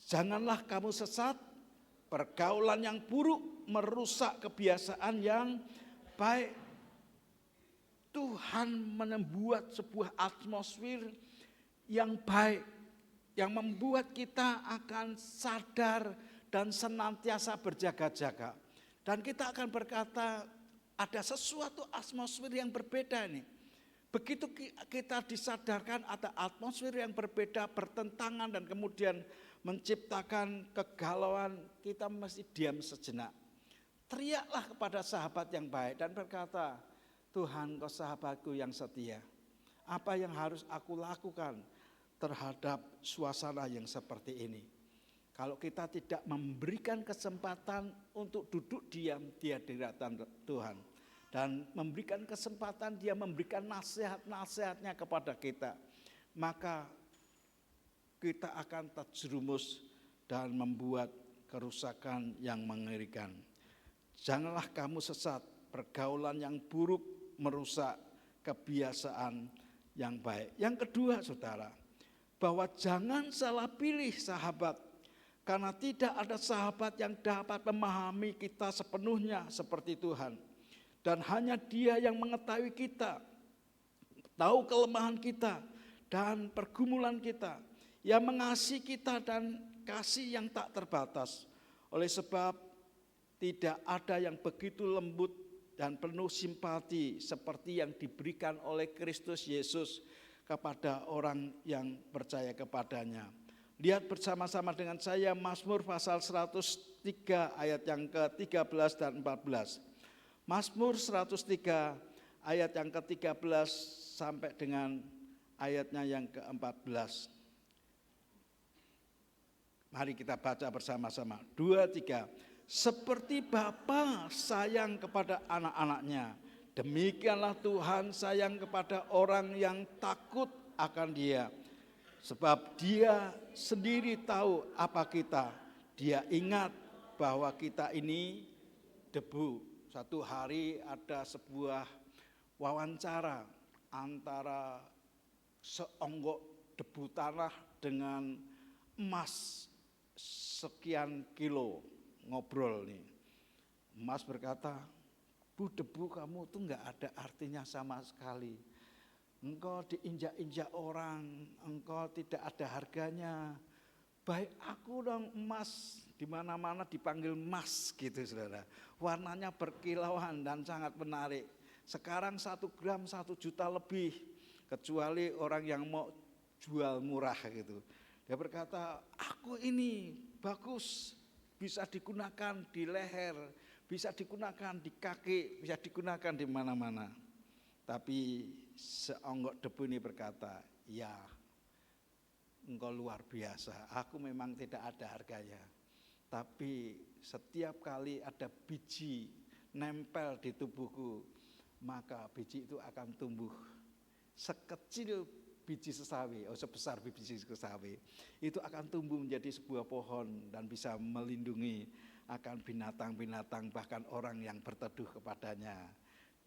Janganlah kamu sesat, pergaulan yang buruk merusak kebiasaan yang baik. Tuhan membuat sebuah atmosfer yang baik, yang membuat kita akan sadar dan senantiasa berjaga-jaga. Dan kita akan berkata, ada sesuatu atmosfer yang berbeda nih. Begitu kita disadarkan ada atmosfer yang berbeda, bertentangan dan kemudian menciptakan kegalauan, kita mesti diam sejenak. Teriaklah kepada sahabat yang baik dan berkata, Tuhan, Kau sahabatku yang setia. Apa yang harus aku lakukan terhadap suasana yang seperti ini? Kalau kita tidak memberikan kesempatan untuk duduk diam di hadirat Tuhan, dan memberikan kesempatan, dia memberikan nasihat-nasihatnya kepada kita, maka kita akan terjerumus dan membuat kerusakan yang mengerikan. Janganlah kamu sesat, pergaulan yang buruk merusak kebiasaan yang baik. Yang kedua, saudara, bahwa jangan salah pilih sahabat, karena tidak ada sahabat yang dapat memahami kita sepenuhnya seperti Tuhan. Dan hanya Dia yang mengetahui kita, tahu kelemahan kita dan pergumulan kita, yang mengasihi kita dan kasih yang tak terbatas. Oleh sebab tidak ada yang begitu lembut dan penuh simpati seperti yang diberikan oleh Kristus Yesus kepada orang yang percaya kepadanya. Lihat bersama-sama dengan saya Mazmur pasal 103 ayat yang ke-13 dan 14. Mazmur 103 ayat yang ke-13 sampai dengan ayatnya yang ke-14. Mari kita baca bersama-sama. 2, 3. Seperti Bapa sayang kepada anak-anaknya, demikianlah Tuhan sayang kepada orang yang takut akan Dia. Sebab Dia sendiri tahu apa kita. Dia ingat bahwa kita ini debu. Satu hari ada sebuah wawancara antara seonggok debu tanah dengan emas sekian kilo. Ngobrol nih, Mas berkata, Bu, debu kamu tuh nggak ada artinya sama sekali. Engkau diinjak-injak orang, engkau tidak ada harganya. Baik aku dong emas, di mana-mana dipanggil emas gitu saudara. Warnanya berkilauan dan sangat menarik. Sekarang 1 gram 1 juta lebih, kecuali orang yang mau jual murah gitu. Dia berkata, aku ini bagus, bisa digunakan di leher, bisa digunakan di kaki, bisa digunakan di mana-mana. Tapi seonggok debu ini berkata, ya engkau luar biasa, aku memang tidak ada harganya. Tapi setiap kali ada biji nempel di tubuhku, maka biji itu akan tumbuh sekecil biji sesawi, sebesar biji sesawi, itu akan tumbuh menjadi sebuah pohon dan bisa melindungi akan binatang-binatang, bahkan orang yang berteduh kepadanya.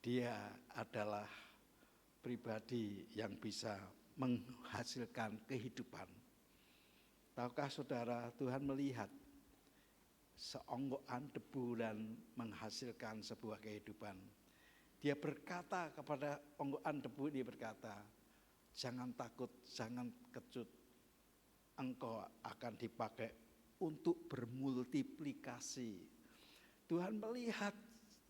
Dia adalah pribadi yang bisa menghasilkan kehidupan. Tahukah saudara, Tuhan melihat seonggokan debu dan menghasilkan sebuah kehidupan. Dia berkata kepada onggokan debu ini, berkata, jangan takut, jangan kecut, engkau akan dipakai untuk bermultiplikasi. Tuhan melihat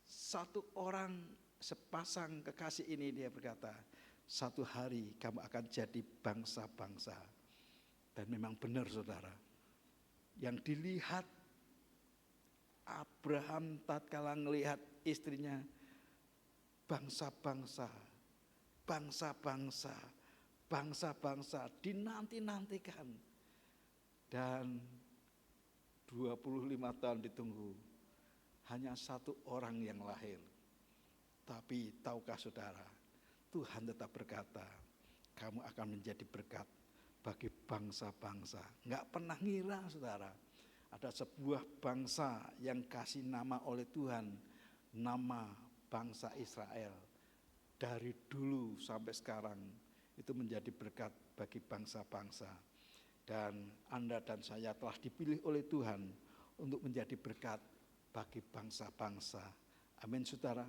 satu orang, sepasang kekasih ini, dia berkata, satu hari kamu akan jadi bangsa-bangsa. Dan memang benar saudara, yang dilihat Abraham tatkala melihat istrinya, bangsa-bangsa, bangsa-bangsa, bangsa-bangsa dinanti-nantikan. Dan 25 tahun ditunggu, hanya satu orang yang lahir. Tapi tahukah saudara, Tuhan tetap berkata, kamu akan menjadi berkat bagi bangsa-bangsa. Enggak pernah ngira saudara, ada sebuah bangsa yang kasih nama oleh Tuhan, nama bangsa Israel. Dari dulu sampai sekarang itu menjadi berkat bagi bangsa-bangsa. Dan Anda dan saya telah dipilih oleh Tuhan untuk menjadi berkat bagi bangsa-bangsa. Amin saudara.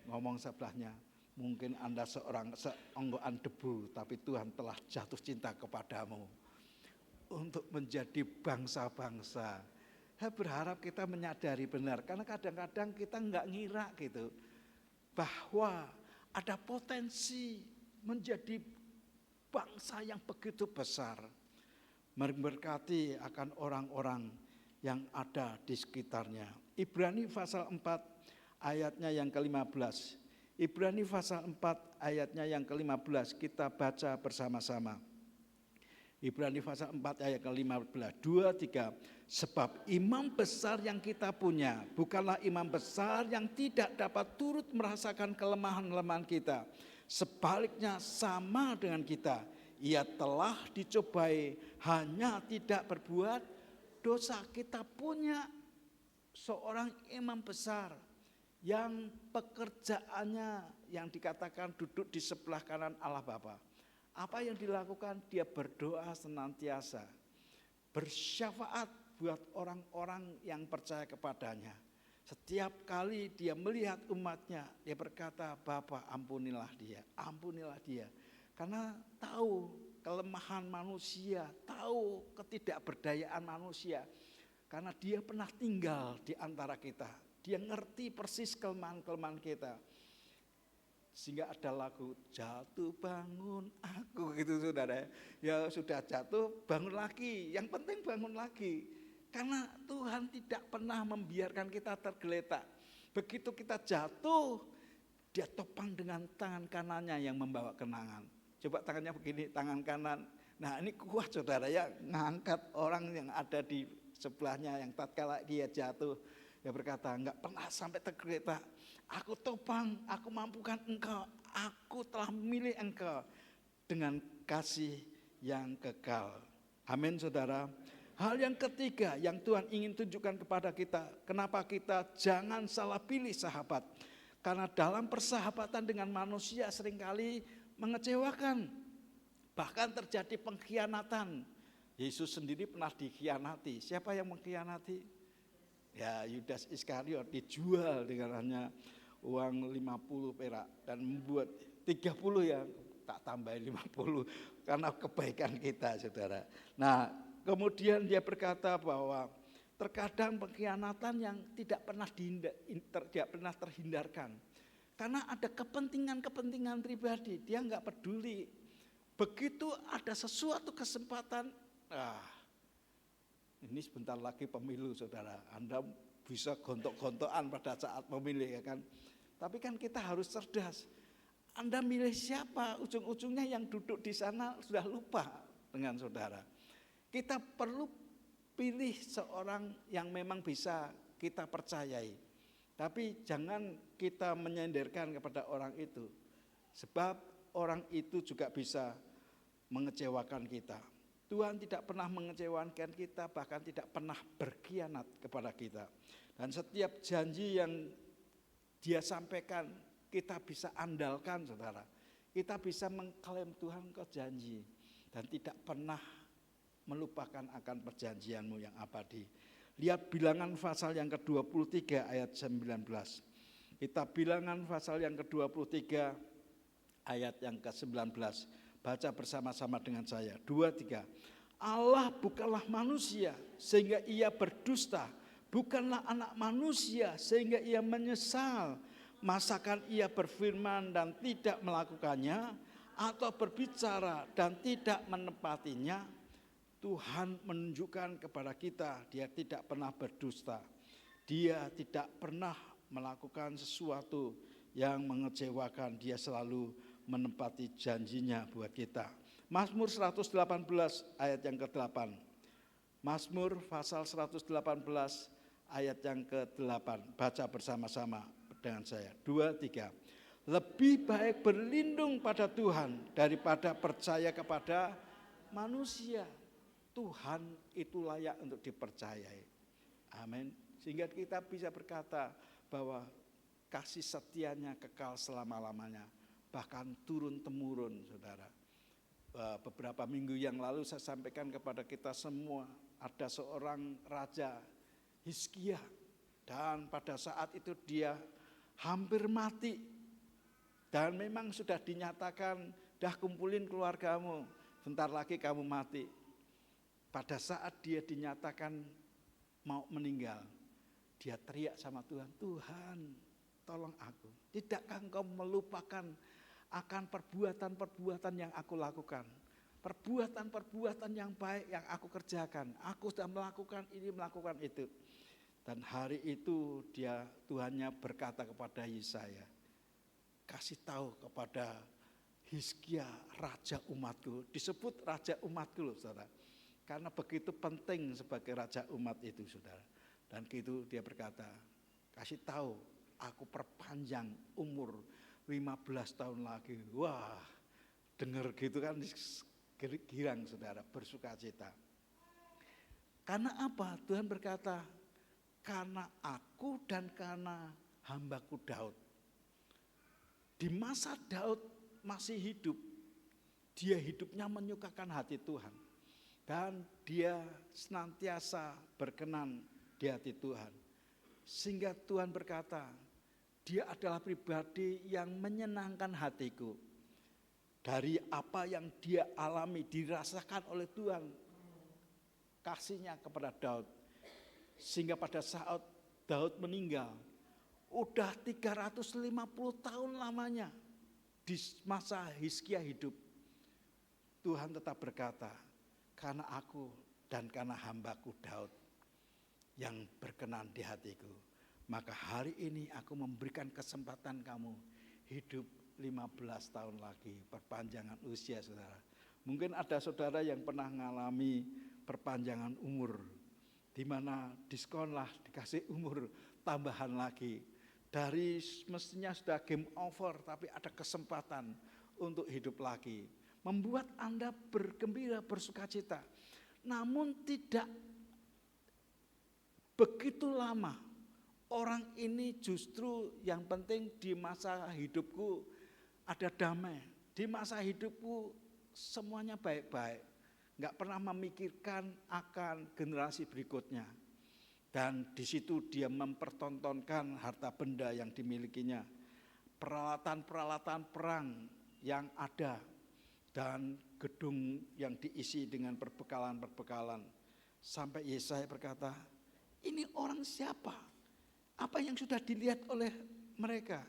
Ngomong sebelahnya, mungkin Anda seorang seonggokan debu, tapi Tuhan telah jatuh cinta kepadamu untuk menjadi bangsa-bangsa. Saya berharap kita menyadari benar, karena kadang-kadang kita enggak ngira gitu, bahwa ada potensi menjadi bangsa yang begitu besar, memberkati akan orang-orang yang ada di sekitarnya. Ibrani pasal 4 ayatnya yang ke-15. Ibrani pasal 4 ayatnya yang ke-15 kita baca bersama-sama. Ibrani pasal 4 ayat ke-15. 2, 3. Sebab imam besar yang kita punya bukanlah imam besar yang tidak dapat turut merasakan kelemahan-kelemahan kita. Sebaliknya sama dengan kita. Ia telah dicobai hanya tidak berbuat dosa. Kita punya seorang imam besar yang pekerjaannya yang dikatakan duduk di sebelah kanan Allah Bapa. Apa yang dilakukan? Dia berdoa senantiasa, bersyafaat buat orang-orang yang percaya kepadanya. Setiap kali dia melihat umatnya, dia berkata, Bapa ampunilah dia, ampunilah dia. Karena tahu kelemahan manusia, tahu ketidakberdayaan manusia. Karena dia pernah tinggal di antara kita. Dia ngerti persis kelemahan-kelemahan kita. Sehingga ada lagu jatuh bangun aku gitu saudara. Ya sudah jatuh bangun lagi, yang penting bangun lagi. Karena Tuhan tidak pernah membiarkan kita tergeletak. Begitu kita jatuh, dia topang dengan tangan kanannya yang membawa kenangan. Coba tangannya begini, tangan kanan. Nah ini kuat saudara ya, ngangkat orang yang ada di sebelahnya yang tatkala dia jatuh. Dia berkata, enggak pernah sampai tergeletak. Aku topang, aku mampukan engkau, aku telah memilih engkau dengan kasih yang kekal. Amin saudara. Hal yang ketiga yang Tuhan ingin tunjukkan kepada kita, kenapa kita jangan salah pilih sahabat. Karena dalam persahabatan dengan manusia seringkali mengecewakan. Bahkan terjadi pengkhianatan. Yesus sendiri pernah dikhianati. Siapa yang mengkhianati? Ya Yudas Iskariot dijual dengan hanya uang 50 perak dan membuat 30 ya, tak tambahin 50 karena kebaikan kita saudara. Nah kemudian dia berkata bahwa terkadang pengkhianatan yang tidak pernah terhindarkan. Karena ada kepentingan-kepentingan pribadi, dia enggak peduli. Begitu ada sesuatu kesempatan, ini sebentar lagi pemilu saudara, Anda bisa gontok-gontokan pada saat memilih ya kan. Tapi kan kita harus cerdas. Anda milih siapa, ujung-ujungnya yang duduk di sana sudah lupa dengan saudara. Kita perlu pilih seorang yang memang bisa kita percayai. Tapi jangan kita menyenderkan kepada orang itu. Sebab orang itu juga bisa mengecewakan kita. Tuhan tidak pernah mengecewakan kita, bahkan tidak pernah berkhianat kepada kita. Dan setiap janji yang dia sampaikan, kita bisa andalkan saudara. Kita bisa mengklaim Tuhan kau janji. Dan tidak pernah melupakan akan perjanjianmu yang abadi. Lihat bilangan pasal yang ke-23 ayat 19. Kita bilangan pasal yang ke-23 ayat yang ke-19. Baca bersama-sama dengan saya. 2, 3. Allah bukanlah manusia sehingga ia berdusta. Bukanlah anak manusia sehingga ia menyesal. Masakan ia berfirman dan tidak melakukannya, atau berbicara dan tidak menepatinya. Tuhan menunjukkan kepada kita dia tidak pernah berdusta. Dia tidak pernah melakukan sesuatu yang mengecewakan. Dia selalu menepati janjinya buat kita. Mazmur 118 ayat yang ke-8. Mazmur pasal 118 ayat yang ke-8. Baca bersama-sama dengan saya. 2, 3. Lebih baik berlindung pada Tuhan daripada percaya kepada manusia. Tuhan itu layak untuk dipercayai. Amin. Sehingga kita bisa berkata bahwa kasih setianya kekal selama-lamanya. Bahkan turun-temurun saudara. Beberapa minggu yang lalu saya sampaikan kepada kita semua, ada seorang raja Hizkia, dan pada saat itu dia hampir mati, dan memang sudah dinyatakan, dah kumpulin keluargamu, bentar lagi kamu mati. Pada saat dia dinyatakan mau meninggal, dia teriak sama Tuhan, Tuhan tolong aku, tidakkah engkau melupakan akan perbuatan-perbuatan yang aku lakukan, perbuatan-perbuatan yang baik yang aku kerjakan. Aku sudah melakukan ini, melakukan itu. Dan hari itu Tuhannya berkata kepada Yesaya, kasih tahu kepada Hizkia, raja umatku. Disebut raja umatku loh saudara. Karena begitu penting sebagai raja umat itu saudara. Dan gitu dia berkata, kasih tahu aku perpanjang umur 15 tahun lagi. Wah, dengar gitu kan girang saudara, bersuka cita. Karena apa? Tuhan berkata, karena aku dan karena hambaku Daud. Di masa Daud masih hidup, dia hidupnya menyukakan hati Tuhan. Dan dia senantiasa berkenan di hati Tuhan. Sehingga Tuhan berkata, dia adalah pribadi yang menyenangkan hatiku. Dari apa yang dia alami, dirasakan oleh Tuhan, kasihnya kepada Daud. Sehingga pada saat Daud meninggal, udah 350 tahun lamanya di masa Hizkia hidup. Tuhan tetap berkata, karena aku dan karena hambaku Daud yang berkenan di hatiku, maka hari ini aku memberikan kesempatan kamu hidup 15 tahun lagi, perpanjangan usia saudara. Mungkin ada saudara yang pernah mengalami perpanjangan umur, di mana diskonlah dikasih umur tambahan lagi. Dari mestinya sudah game over, tapi ada kesempatan untuk hidup lagi. Membuat Anda bergembira, bersukacita. Namun tidak begitu lama. Orang ini justru yang penting di masa hidupku ada damai. Di masa hidupku semuanya baik-baik. Enggak pernah memikirkan akan generasi berikutnya. Dan di situ dia mempertontonkan harta benda yang dimilikinya. Peralatan-peralatan perang yang ada. Dan gedung yang diisi dengan perbekalan-perbekalan. Sampai Yesaya berkata, ini orang siapa? Apa yang sudah dilihat oleh mereka?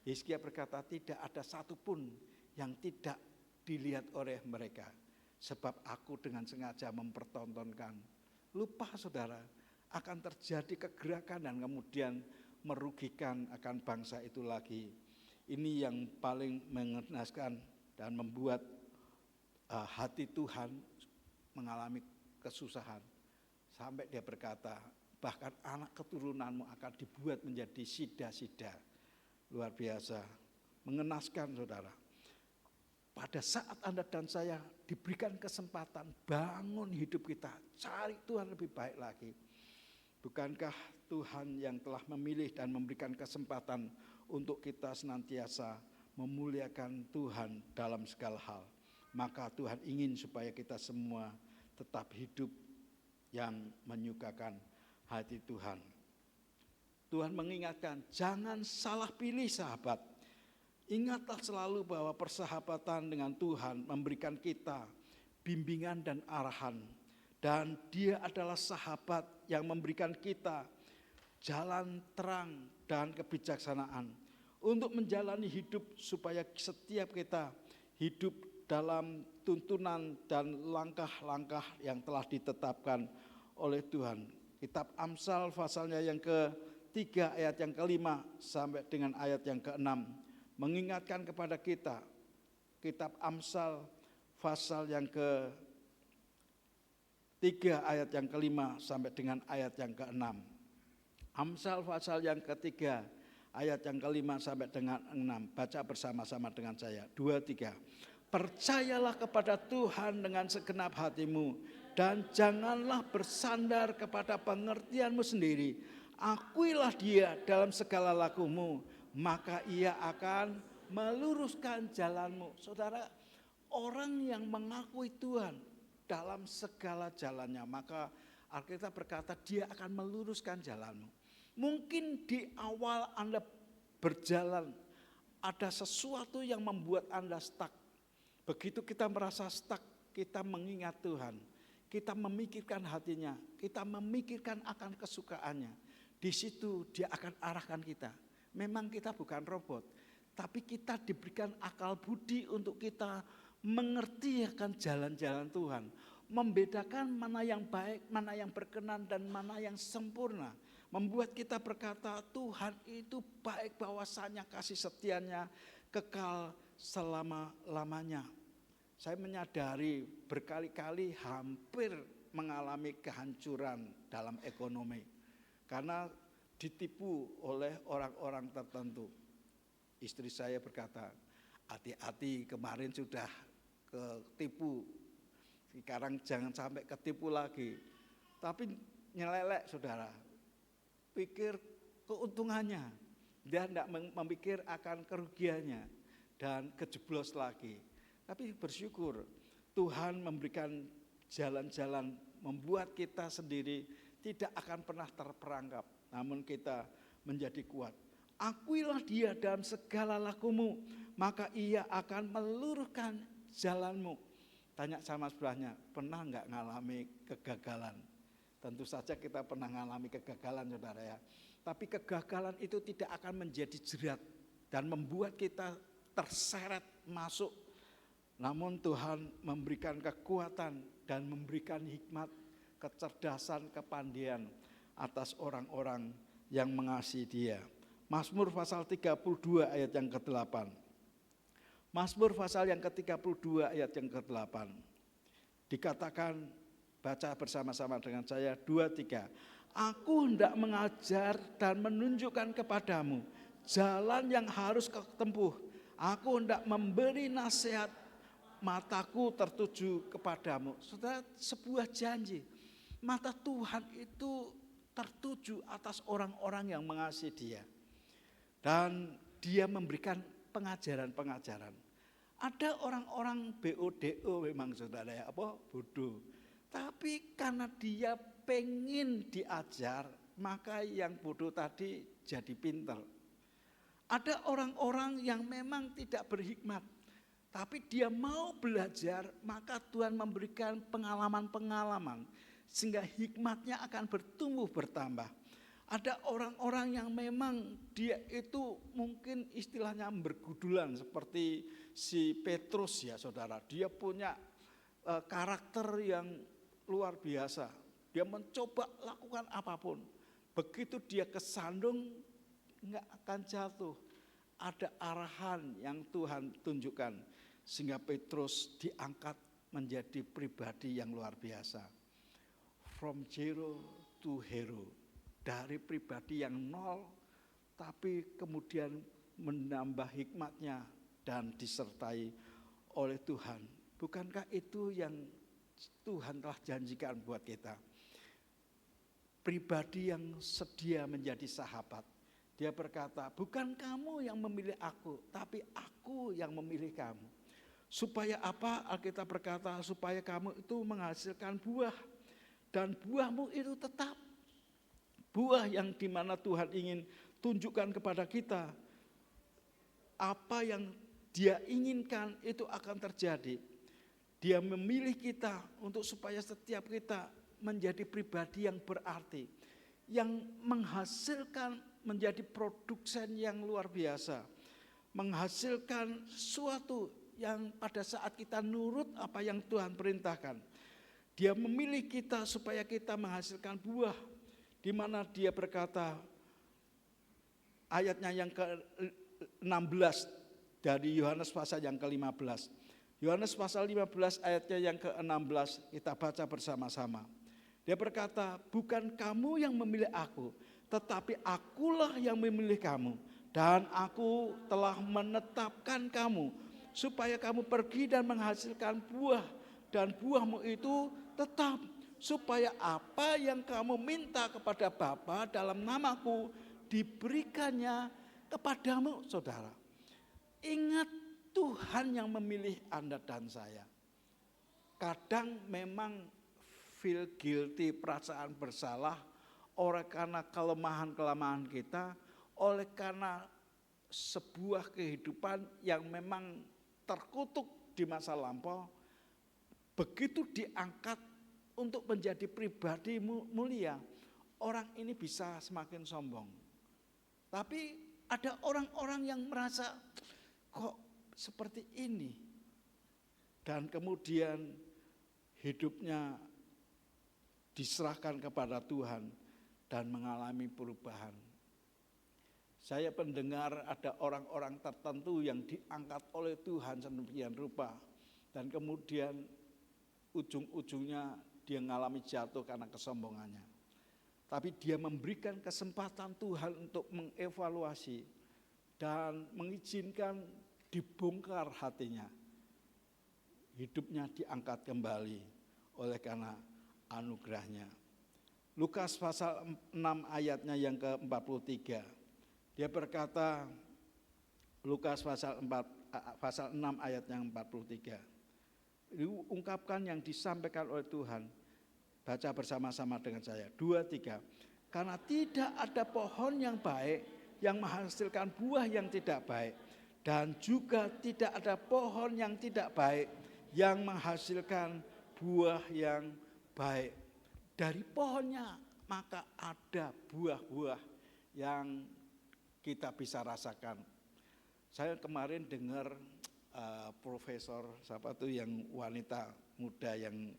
Hizkia berkata, tidak ada satupun yang tidak dilihat oleh mereka. Sebab aku dengan sengaja mempertontonkan. Lupa saudara, akan terjadi kegerakan dan kemudian merugikan akan bangsa itu lagi. Ini yang paling mengenaskan dan membuat hati Tuhan mengalami kesusahan. Sampai dia berkata, bahkan anak keturunanmu akan dibuat menjadi sida-sida. Luar biasa, mengenaskan saudara. Pada saat Anda dan saya diberikan kesempatan bangun hidup kita, cari Tuhan lebih baik lagi. Bukankah Tuhan yang telah memilih dan memberikan kesempatan untuk kita senantiasa memuliakan Tuhan dalam segala hal. Maka Tuhan ingin supaya kita semua tetap hidup yang menyukakan hati Tuhan. Tuhan mengingatkan, jangan salah pilih sahabat. Ingatlah selalu bahwa persahabatan dengan Tuhan memberikan kita bimbingan dan arahan. Dan dia adalah sahabat yang memberikan kita jalan terang dan kebijaksanaan. Untuk menjalani hidup supaya setiap kita hidup dalam tuntunan dan langkah-langkah yang telah ditetapkan oleh Tuhan. Kitab Amsal pasalnya yang ke-3 ayat yang ke-5 sampai dengan ayat yang ke-6 mengingatkan kepada kita. Kitab Amsal pasal yang ke-3 ayat yang ke-5 sampai dengan ayat yang ke-6. Amsal pasal yang ke-3 ayat yang ke-5 sampai dengan 6. Baca bersama-sama dengan saya. 2, 3. Percayalah kepada Tuhan dengan segenap hatimu dan janganlah bersandar kepada pengertianmu sendiri. Akuilah dia dalam segala lakumu, maka ia akan meluruskan jalanmu. Saudara, orang yang mengakui Tuhan dalam segala jalannya, maka Alkitab berkata dia akan meluruskan jalanmu. Mungkin di awal Anda berjalan ada sesuatu yang membuat Anda stuck. Begitu kita merasa stuck, kita mengingat Tuhan. Kita memikirkan hatinya, kita memikirkan akan kesukaannya. Di situ dia akan arahkan kita. Memang kita bukan robot, tapi kita diberikan akal budi untuk kita mengerti akan jalan-jalan Tuhan. Membedakan mana yang baik, mana yang berkenan, dan mana yang sempurna. Membuat kita berkata, Tuhan itu baik, bahwasanya kasih setianya kekal selama-lamanya. Saya menyadari berkali-kali hampir mengalami kehancuran dalam ekonomi karena ditipu oleh orang-orang tertentu. Istri saya berkata, hati-hati, kemarin sudah ketipu, sekarang jangan sampai ketipu lagi. Tapi nyelelek saudara, pikir keuntungannya, dia tidak memikir akan kerugiannya dan kejeblos lagi. Tapi bersyukur Tuhan memberikan jalan-jalan membuat kita sendiri tidak akan pernah terperangkap, namun kita menjadi kuat. Akuilah Dia dalam segala lakumu, maka Ia akan meluruskan jalanmu. Tanya sama sebelahnya, pernah enggak ngalami kegagalan? Tentu saja kita pernah ngalami kegagalan saudara ya. Tapi kegagalan itu tidak akan menjadi jerat dan membuat kita terseret masuk. Namun Tuhan memberikan kekuatan dan memberikan hikmat, kecerdasan, kepandaian atas orang-orang yang mengasihi Dia. Mazmur pasal 32 ayat yang ke-8. Mazmur pasal yang ke-32 ayat yang ke-8. Dikatakan, baca bersama-sama dengan saya, 2-3. Aku hendak mengajar dan menunjukkan kepadamu jalan yang harus kau tempuh. Aku hendak memberi nasihat, mataku tertuju kepadamu. Saudara, sebuah janji. Mata Tuhan itu tertuju atas orang-orang yang mengasihi Dia. Dan Dia memberikan pengajaran-pengajaran. Ada orang-orang BODO memang saudara ya, bodoh. Tapi karena dia pengen diajar, maka yang bodoh tadi jadi pintar. Ada orang-orang yang memang tidak berhikmat, tapi dia mau belajar, maka Tuhan memberikan pengalaman-pengalaman sehingga hikmatnya akan bertumbuh bertambah. Ada orang-orang yang memang dia itu mungkin istilahnya bergudulan seperti si Petrus ya saudara. Dia punya karakter yang luar biasa. Dia mencoba lakukan apapun. Begitu dia kesandung enggak akan jatuh. Ada arahan yang Tuhan tunjukkan sehingga Petrus diangkat menjadi pribadi yang luar biasa. From zero to hero. Dari pribadi yang nol, tapi kemudian menambah hikmatnya dan disertai oleh Tuhan. Bukankah itu yang Tuhan telah janjikan buat kita? Pribadi yang sedia menjadi sahabat. Dia berkata, bukan kamu yang memilih aku, tapi aku yang memilih kamu. Supaya apa? Alkitab berkata, supaya kamu itu menghasilkan buah. Dan buahmu itu tetap. Buah yang dimana Tuhan ingin tunjukkan kepada kita. Apa yang Dia inginkan itu akan terjadi. Dia memilih kita untuk supaya setiap kita menjadi pribadi yang berarti. Yang menghasilkan menjadi produsen yang luar biasa. Menghasilkan sesuatu yang pada saat kita nurut apa yang Tuhan perintahkan. Dia memilih kita supaya kita menghasilkan buah. Di mana Dia berkata, ayatnya yang ke-16 dari Yohanes pasal yang ke-15. Yohanes pasal 15 ayatnya yang ke-16 kita baca bersama-sama. Dia berkata, bukan kamu yang memilih aku, tetapi akulah yang memilih kamu. Dan aku telah menetapkan kamu, supaya kamu pergi dan menghasilkan buah. Dan buahmu itu tetap. Supaya apa yang kamu minta kepada Bapa dalam namaku diberikannya kepadamu, saudara. Ingat Tuhan yang memilih Anda dan saya. Kadang memang feel guilty, perasaan bersalah oleh karena kelemahan-kelemahan kita, oleh karena sebuah kehidupan yang memang terkutuk di masa lampau, begitu diangkat untuk menjadi pribadi mulia, orang ini bisa semakin sombong. Tapi ada orang-orang yang merasa kok seperti ini. Dan kemudian hidupnya diserahkan kepada Tuhan dan mengalami perubahan. Saya pendengar ada orang-orang tertentu yang diangkat oleh Tuhan sedemikian rupa. Dan kemudian ujung-ujungnya dia mengalami jatuh karena kesombongannya. Tapi dia memberikan kesempatan Tuhan untuk mengevaluasi dan mengizinkan dibongkar hatinya. Hidupnya diangkat kembali oleh karena anugerahnya. Lukas pasal 6 ayatnya yang ke-43. Dia berkata, Lukas pasal 6 ayat yang 43. Diungkapkan yang disampaikan oleh Tuhan. Baca bersama-sama dengan saya. 2, 3. Karena tidak ada pohon yang baik yang menghasilkan buah yang tidak baik. Dan juga tidak ada pohon yang tidak baik yang menghasilkan buah yang baik. Dari pohonnya maka ada buah-buah yang kita bisa rasakan. Saya kemarin dengar profesor siapa tuh yang wanita muda yang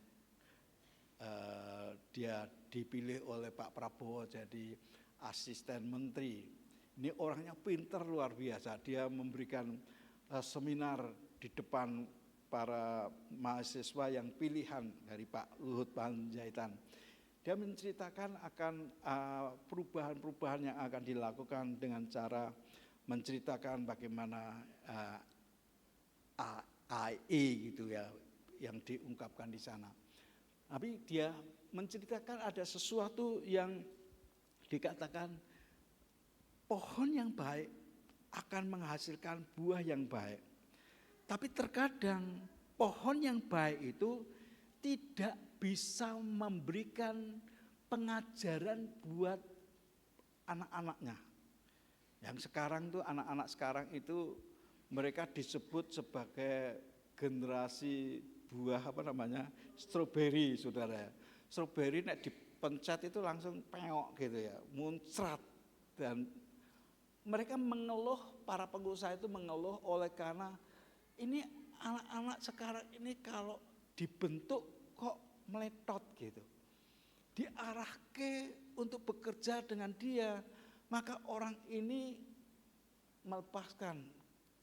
dia dipilih oleh Pak Prabowo jadi asisten menteri. Ini orangnya pinter luar biasa. Dia memberikan seminar di depan para mahasiswa yang pilihan dari Pak Luhut Panjaitan. Dia menceritakan akan perubahan-perubahan yang akan dilakukan dengan cara menceritakan bagaimana AI gitu ya yang diungkapkan di sana. Tapi dia menceritakan ada sesuatu yang dikatakan pohon yang baik akan menghasilkan buah yang baik. Tapi terkadang pohon yang baik itu tidak bisa memberikan pengajaran buat anak-anaknya. Yang sekarang tuh anak-anak sekarang itu mereka disebut sebagai generasi buah stroberi, saudara. Stroberi nek dipencet itu langsung peok gitu ya, muncrat. Dan mereka mengeluh, para pengusaha itu mengeluh oleh karena ini anak-anak sekarang ini kalau dibentuk kok meletot gitu. Diarahke untuk bekerja dengan dia, maka orang ini melepaskan,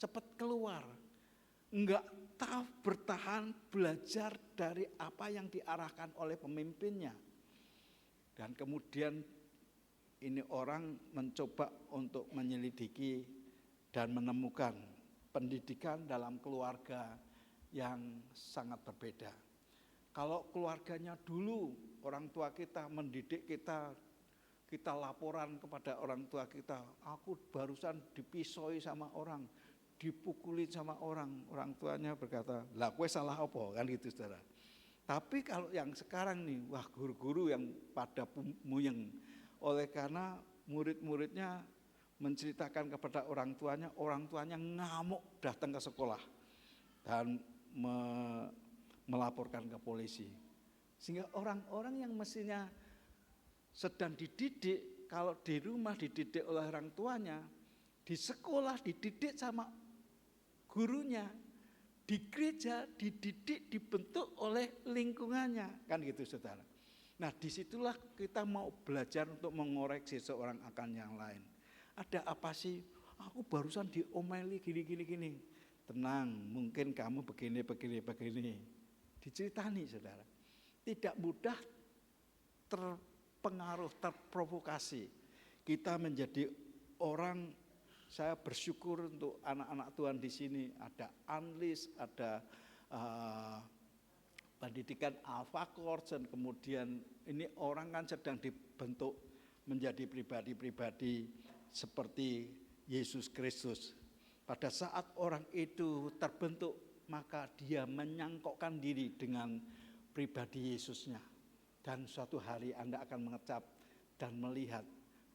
cepat keluar. Enggak tahu bertahan belajar dari apa yang diarahkan oleh pemimpinnya. Dan kemudian ini orang mencoba untuk menyelidiki dan menemukan pendidikan dalam keluarga yang sangat berbeda. Kalau keluarganya dulu orang tua kita mendidik kita, kita laporan kepada orang tua kita, aku barusan dipisoi sama orang, dipukuli sama orang tuanya berkata, lah kowe salah apa, kan gitu saudara. Tapi kalau yang sekarang nih, wah guru-guru yang pada muyeng, oleh karena murid-muridnya menceritakan kepada orang tuanya ngamuk datang ke sekolah dan melaporkan ke polisi. Sehingga orang-orang yang mestinya sedang dididik, kalau di rumah dididik oleh orang tuanya, di sekolah dididik sama gurunya, di gereja dididik, dibentuk oleh lingkungannya, kan gitu saudara. Nah disitulah kita mau belajar untuk mengoreksi seorang akan yang lain. Ada apa sih? Aku barusan diomeli gini. Tenang, mungkin kamu begini. Diceritani saudara. Tidak mudah terpengaruh, terprovokasi. Kita menjadi orang, saya bersyukur untuk anak-anak Tuhan di sini. Ada Unleash, ada pendidikan Alpha Course, dan kemudian ini orang kan sedang dibentuk menjadi pribadi-pribadi seperti Yesus Kristus. Pada saat orang itu terbentuk, maka dia menyangkokkan diri dengan pribadi Yesusnya. Dan suatu hari Anda akan mengecap dan melihat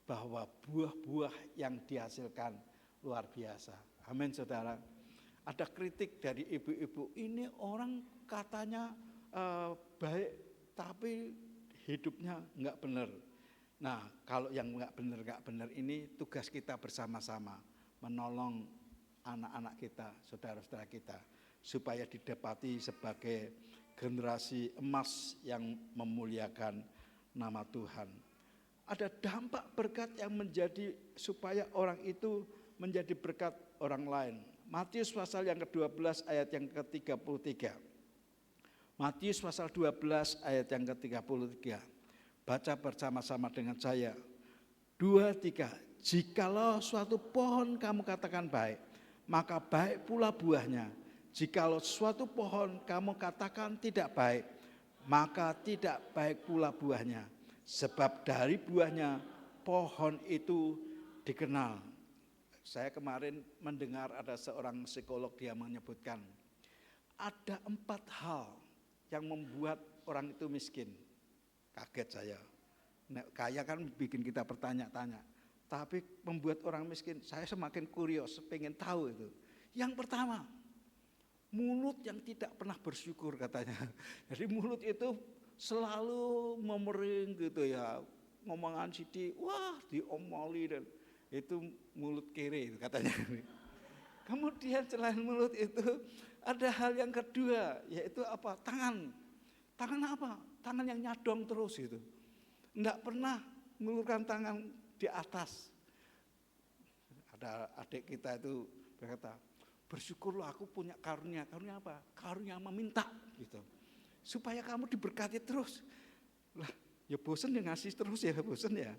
bahwa buah-buah yang dihasilkan luar biasa. Amin saudara. Ada kritik dari ibu-ibu, ini orang katanya baik tapi hidupnya enggak benar. Nah kalau yang enggak benar ini tugas kita bersama-sama menolong anak-anak kita, saudara-saudara kita, supaya didapati sebagai generasi emas yang memuliakan nama Tuhan. ada dampak berkat yang menjadi supaya orang itu menjadi berkat orang lain. Matius pasal yang ke-12 ayat yang ke-33. Matius pasal 12 ayat yang ke-33. Baca bersama-sama dengan saya. 2, 3. Jikalau suatu pohon kamu katakan baik, maka baik pula buahnya. Jikalau suatu pohon kamu katakan tidak baik, maka tidak baik pula buahnya. Sebab dari buahnya pohon itu dikenal. Saya kemarin mendengar ada seorang psikolog, dia menyebutkan ada 4 hal yang membuat orang itu miskin. Kaget saya. Kaya kan bikin kita bertanya-tanya. Tapi membuat orang miskin, saya semakin kurios, pengen tahu itu. Yang pertama, mulut yang tidak pernah bersyukur katanya. Jadi mulut itu selalu memering gitu ya, ngomongan sithik, wah diomoli, dan itu mulut kere katanya. Kemudian selain mulut itu ada hal yang kedua, yaitu apa? Tangan. Tangan apa? Tangan yang nyadong terus itu. Enggak pernah mengulurkan tangan di atas. Ada adik kita itu berkata, bersyukurlah aku punya karunia. Karunia apa? Karunia meminta gitu. Supaya kamu diberkati terus. Lah, ya bosen ya ngasih terus ya, bosen ya.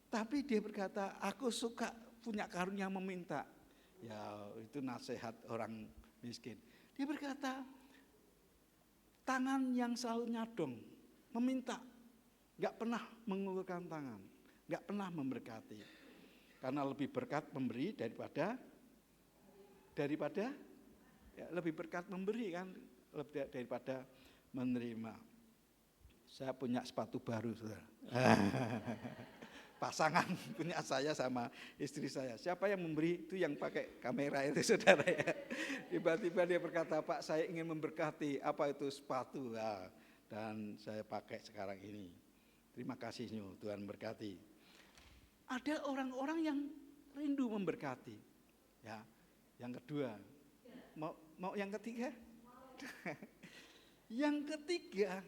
Tapi dia berkata, aku suka punya karunia meminta. Ya itu nasihat orang miskin. Dia berkata, tangan yang selalu nyadong, meminta. Gak pernah mengulurkan tangan, gak pernah memberkati. Karena lebih berkat memberi daripada ya, lebih berkat memberi kan daripada menerima. Saya punya sepatu baru, saudara. Pasangan punya saya sama istri saya. Siapa yang memberi itu yang pakai kamera itu, saudara ya. Tiba-tiba dia berkata, Pak saya ingin memberkati, apa itu sepatu ya, dan saya pakai sekarang ini. Terima kasih Tuhan berkati. Ada orang-orang yang rindu memberkati. Ya, yang kedua, mau yang ketiga? Yang ketiga,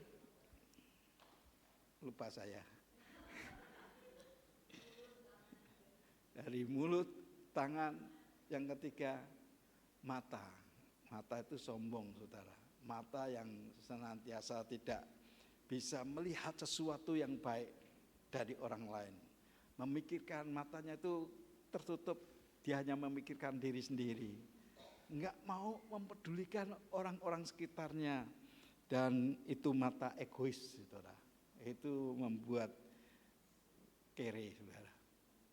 lupa saya. Dari mulut, tangan, yang ketiga mata. Mata itu sombong, saudara. Mata yang senantiasa tidak bisa melihat sesuatu yang baik dari orang lain. Memikirkan, matanya itu tertutup, dia hanya memikirkan diri sendiri. Enggak mau mempedulikan orang-orang sekitarnya. Dan itu mata egois, saudara. Itu membuat kere, saudara.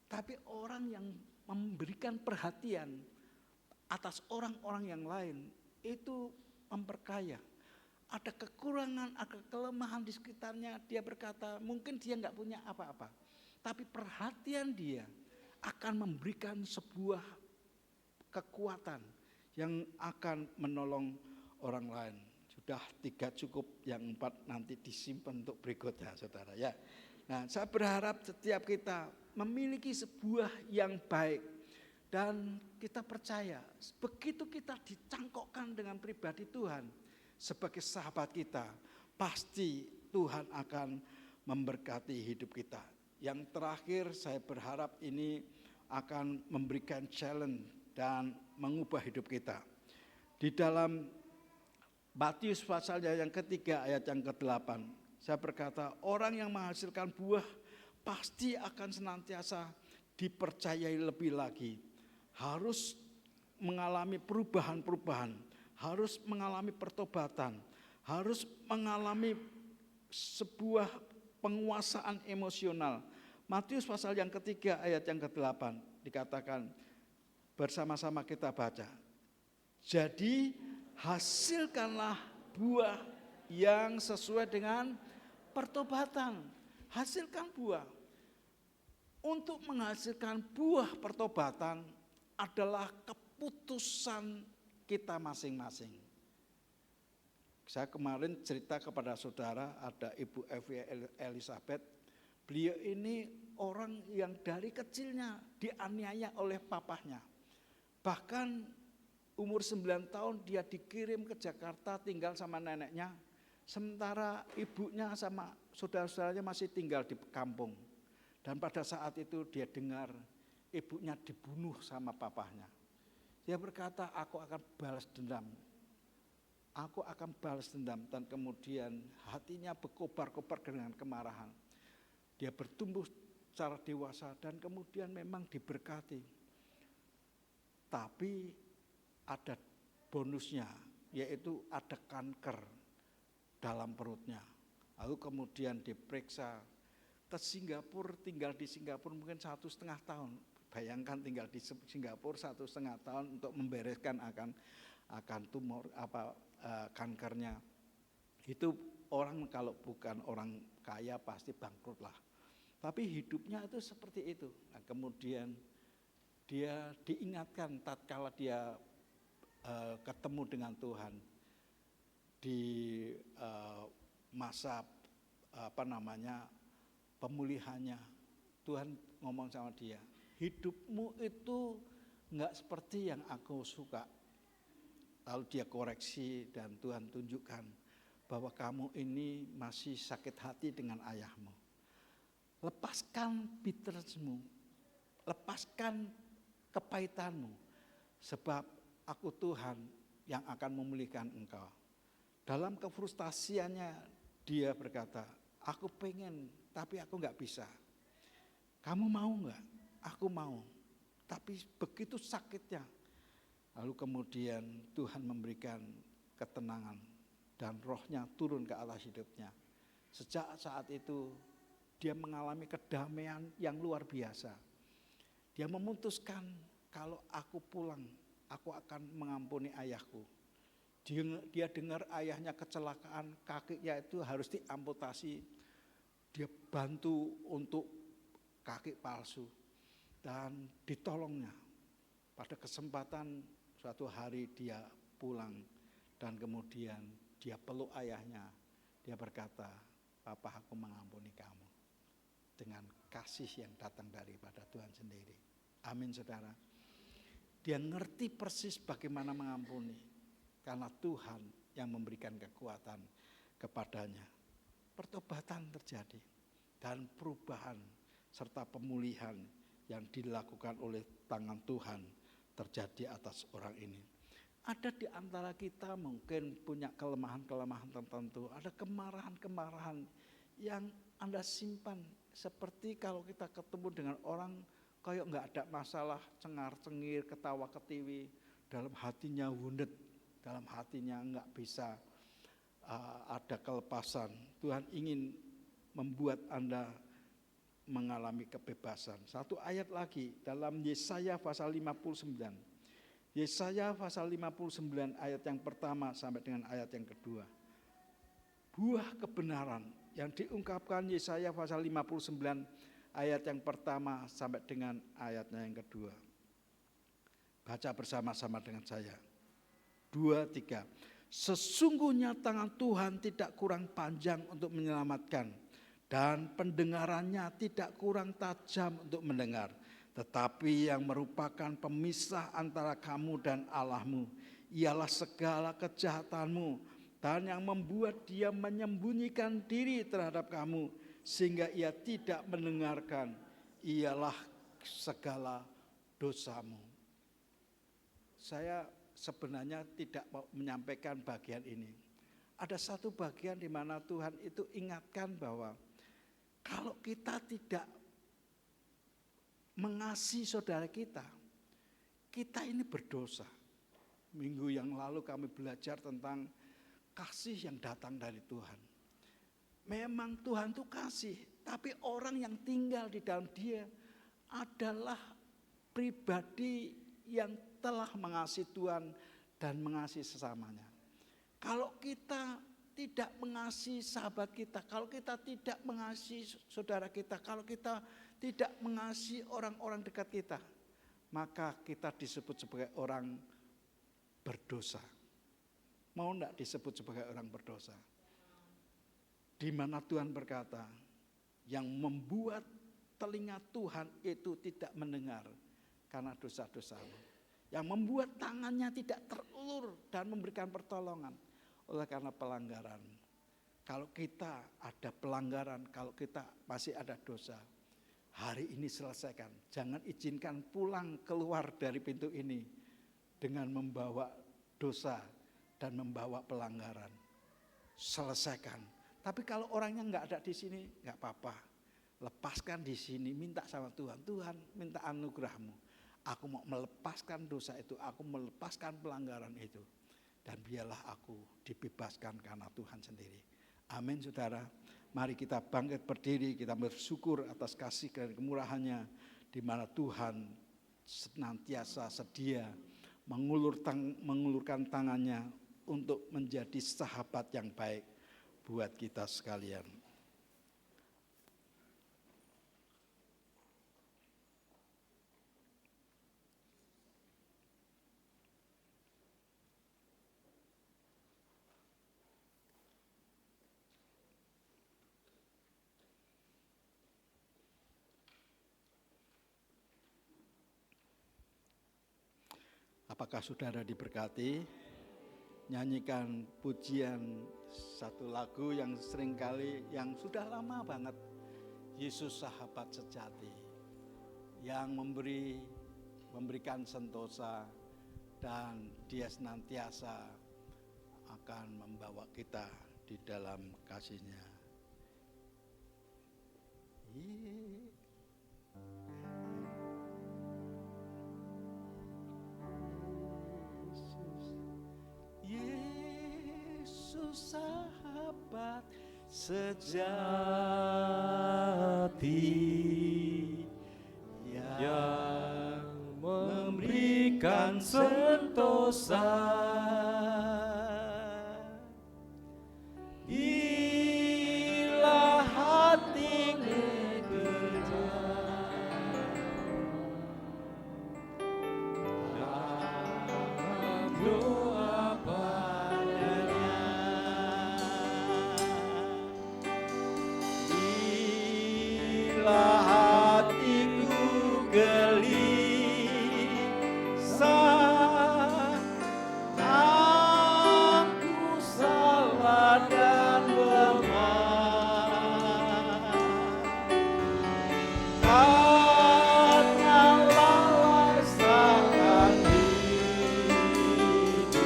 Tapi orang yang memberikan perhatian atas orang-orang yang lain, itu memperkaya. Ada kekurangan, ada kelemahan di sekitarnya, dia berkata mungkin dia enggak punya apa-apa. Tapi perhatian dia akan memberikan sebuah kekuatan yang akan menolong orang lain. Sudah 3 cukup, yang 4 nanti disimpan untuk berikutnya, saudara ya. Nah, saya berharap setiap kita memiliki sebuah yang baik. Dan kita percaya, begitu kita dicangkokkan dengan pribadi Tuhan sebagai sahabat kita, pasti Tuhan akan memberkati hidup kita. Yang terakhir, saya berharap ini akan memberikan challenge dan mengubah hidup kita. Di dalam Matius pasalnya yang ketiga ayat yang ke-8, saya berkata, orang yang menghasilkan buah pasti akan senantiasa dipercayai lebih lagi. Harus mengalami perubahan-perubahan, harus mengalami pertobatan, harus mengalami sebuah penguasaan emosional. Matius pasal yang ketiga ayat yang ke-8 dikatakan, bersama-sama kita baca. Jadi hasilkanlah buah yang sesuai dengan pertobatan. Hasilkan buah. Untuk menghasilkan buah pertobatan adalah keputusan kita masing-masing. Saya kemarin cerita kepada saudara, ada Ibu Evi Elizabeth. Beliau ini orang yang dari kecilnya dianiaya oleh papahnya. Bahkan umur 9 tahun dia dikirim ke Jakarta tinggal sama neneknya. Sementara ibunya sama saudara-saudaranya masih tinggal di kampung. Dan pada saat itu dia dengar ibunya dibunuh sama papahnya. Dia berkata, aku akan balas dendam. Aku akan balas dendam. Dan kemudian hatinya berkobar-kobar dengan kemarahan. Dia bertumbuh secara dewasa dan kemudian memang diberkati. Tapi ada bonusnya, yaitu ada kanker dalam perutnya. Lalu kemudian diperiksa ke Singapura, tinggal di Singapura mungkin 1,5 tahun. Bayangkan tinggal di Singapura 1,5 tahun untuk membereskan akan tumor kankernya. Itu orang kalau bukan orang kaya pasti bangkrut lah. Tapi hidupnya itu seperti itu. Nah, kemudian dia diingatkan tatkala dia ketemu dengan Tuhan di masa pemulihannya. Tuhan ngomong sama dia, hidupmu itu enggak seperti yang aku suka. Lalu dia koreksi dan Tuhan tunjukkan bahwa kamu ini masih sakit hati dengan ayahmu. Lepaskan bittersmu, lepaskan kepahitanmu, sebab aku Tuhan yang akan memulihkan engkau. Dalam kefrustasiannya dia berkata, aku pengen tapi aku gak bisa. Kamu mau gak? Aku mau. Tapi begitu sakitnya. Lalu kemudian Tuhan memberikan ketenangan dan rohnya turun ke atas hidupnya. Sejak saat itu dia mengalami kedamaian yang luar biasa. Dia memutuskan kalau aku pulang, aku akan mengampuni ayahku. Dia dengar ayahnya kecelakaan, kakinya itu harus diamputasi. Dia bantu untuk kaki palsu dan ditolongnya. Pada kesempatan suatu hari dia pulang dan kemudian dia peluk ayahnya. Dia berkata, Papa, aku mengampuni kamu. Dengan kasih yang datang daripada Tuhan sendiri. Amin, saudara. Dia ngerti persis bagaimana mengampuni. Karena Tuhan yang memberikan kekuatan kepadanya. Pertobatan terjadi. Dan perubahan serta pemulihan yang dilakukan oleh tangan Tuhan terjadi atas orang ini. Ada di antara kita mungkin punya kelemahan-kelemahan tertentu. Ada kemarahan-kemarahan yang Anda simpan. Seperti kalau kita ketemu dengan orang kayak nggak ada masalah, cengar-cengir, ketawa-ketiwi, dalam hatinya wounded, dalam hatinya nggak bisa ada kelepasan. Tuhan ingin membuat Anda mengalami kebebasan. Satu ayat lagi dalam Yesaya pasal 59. Yesaya pasal 59 ayat yang pertama sampai dengan ayat yang kedua. Buah kebenaran yang diungkapkan Yesaya pasal 59 ayat yang pertama sampai dengan ayatnya yang kedua. Baca bersama-sama dengan saya. 2, 3. Sesungguhnya tangan Tuhan tidak kurang panjang untuk menyelamatkan, dan pendengarannya tidak kurang tajam untuk mendengar. Tetapi yang merupakan pemisah antara kamu dan Allahmu ialah segala kejahatanmu, dan yang membuat dia menyembunyikan diri terhadap kamu sehingga ia tidak mendengarkan ialah segala dosamu. Saya sebenarnya tidak mau menyampaikan bagian ini. Ada satu bagian di mana Tuhan itu ingatkan bahwa kalau kita tidak mengasihi saudara kita, kita ini berdosa. Minggu yang lalu kami belajar tentang kasih yang datang dari Tuhan. Memang Tuhan itu kasih, tapi orang yang tinggal di dalam dia adalah pribadi yang telah mengasihi Tuhan dan mengasihi sesamanya. Kalau kita tidak mengasihi sahabat kita, kalau kita tidak mengasihi saudara kita, kalau kita tidak mengasihi orang-orang dekat kita, maka kita disebut sebagai orang berdosa. Mau enggak disebut sebagai orang berdosa? Di mana Tuhan berkata, yang membuat telinga Tuhan itu tidak mendengar karena dosa-dosamu. Yang membuat tangannya tidak terulur dan memberikan pertolongan oleh karena pelanggaran. Kalau kita ada pelanggaran, kalau kita masih ada dosa, hari ini selesaikan. Jangan izinkan pulang keluar dari pintu ini dengan membawa dosa dan membawa pelanggaran. Selesaikan. Tapi kalau orangnya nggak ada di sini, nggak apa-apa. Lepaskan di sini, minta sama Tuhan. Tuhan, minta anugerah-Mu. Aku mau melepaskan dosa itu, aku melepaskan pelanggaran itu. Dan biarlah aku dibebaskan karena Tuhan sendiri. Amin, saudara. Mari kita bangkit berdiri, kita bersyukur atas kasih dan kemurahan-Nya, di mana Tuhan senantiasa sedia mengulurkan tangannya untuk menjadi sahabat yang baik buat kita sekalian. Apakah saudara diberkati? Nyanyikan pujian satu lagu yang seringkali, yang sudah lama banget. Yesus sahabat sejati yang memberikan sentosa, dan Dia senantiasa akan membawa kita di dalam kasih-Nya. Yesus sahabat sejati yang memberikan sentosa. Bila hatimu dalam doa padanya, bila hatiku gelisah, aku salah dan lemah, karena lalai sangat hidup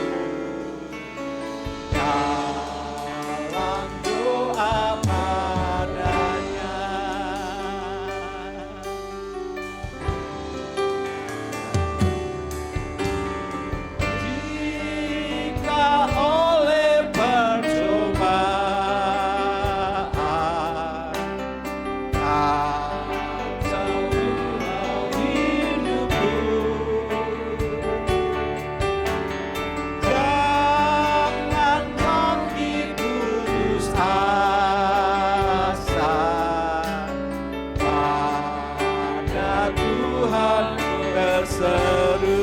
dalam doa padanya. Jika oleh percobaan kacau hidupku, jangan bangkit putus asa, pada Tuhan berseru.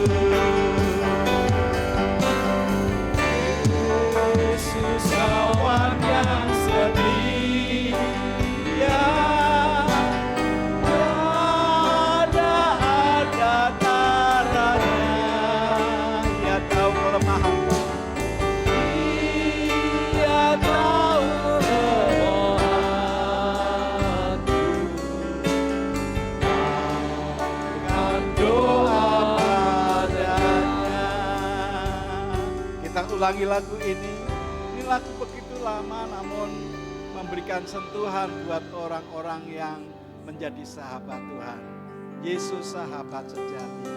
Yesus kawan yang setia, ada taranya. Dia tahu kelemahanmu, Dia tahu kelemahanku, dengan doa padanya. Kita ulangi lagu ini. Ini lagu begitu lama, namun memberikan sentuhan buat orang-orang yang menjadi sahabat Tuhan. Yesus sahabat sejati.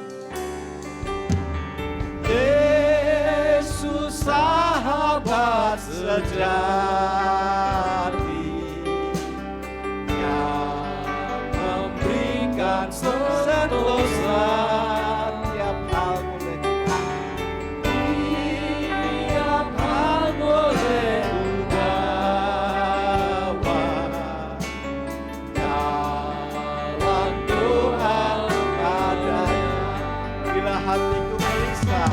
Yesus sahabat sejati yang memberikan sentosa. Tiap hal boleh tiap hal boleh dibawa dalam doa padanya. Bila hatiku gelisah,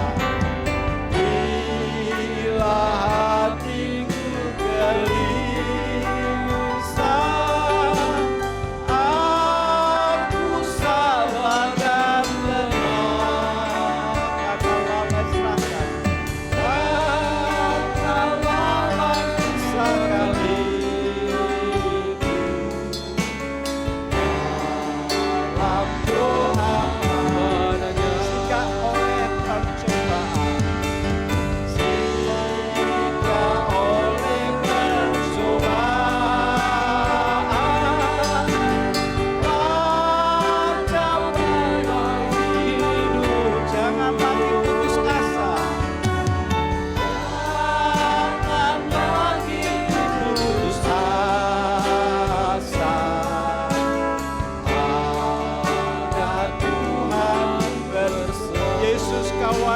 bila hatiku gelisah, aku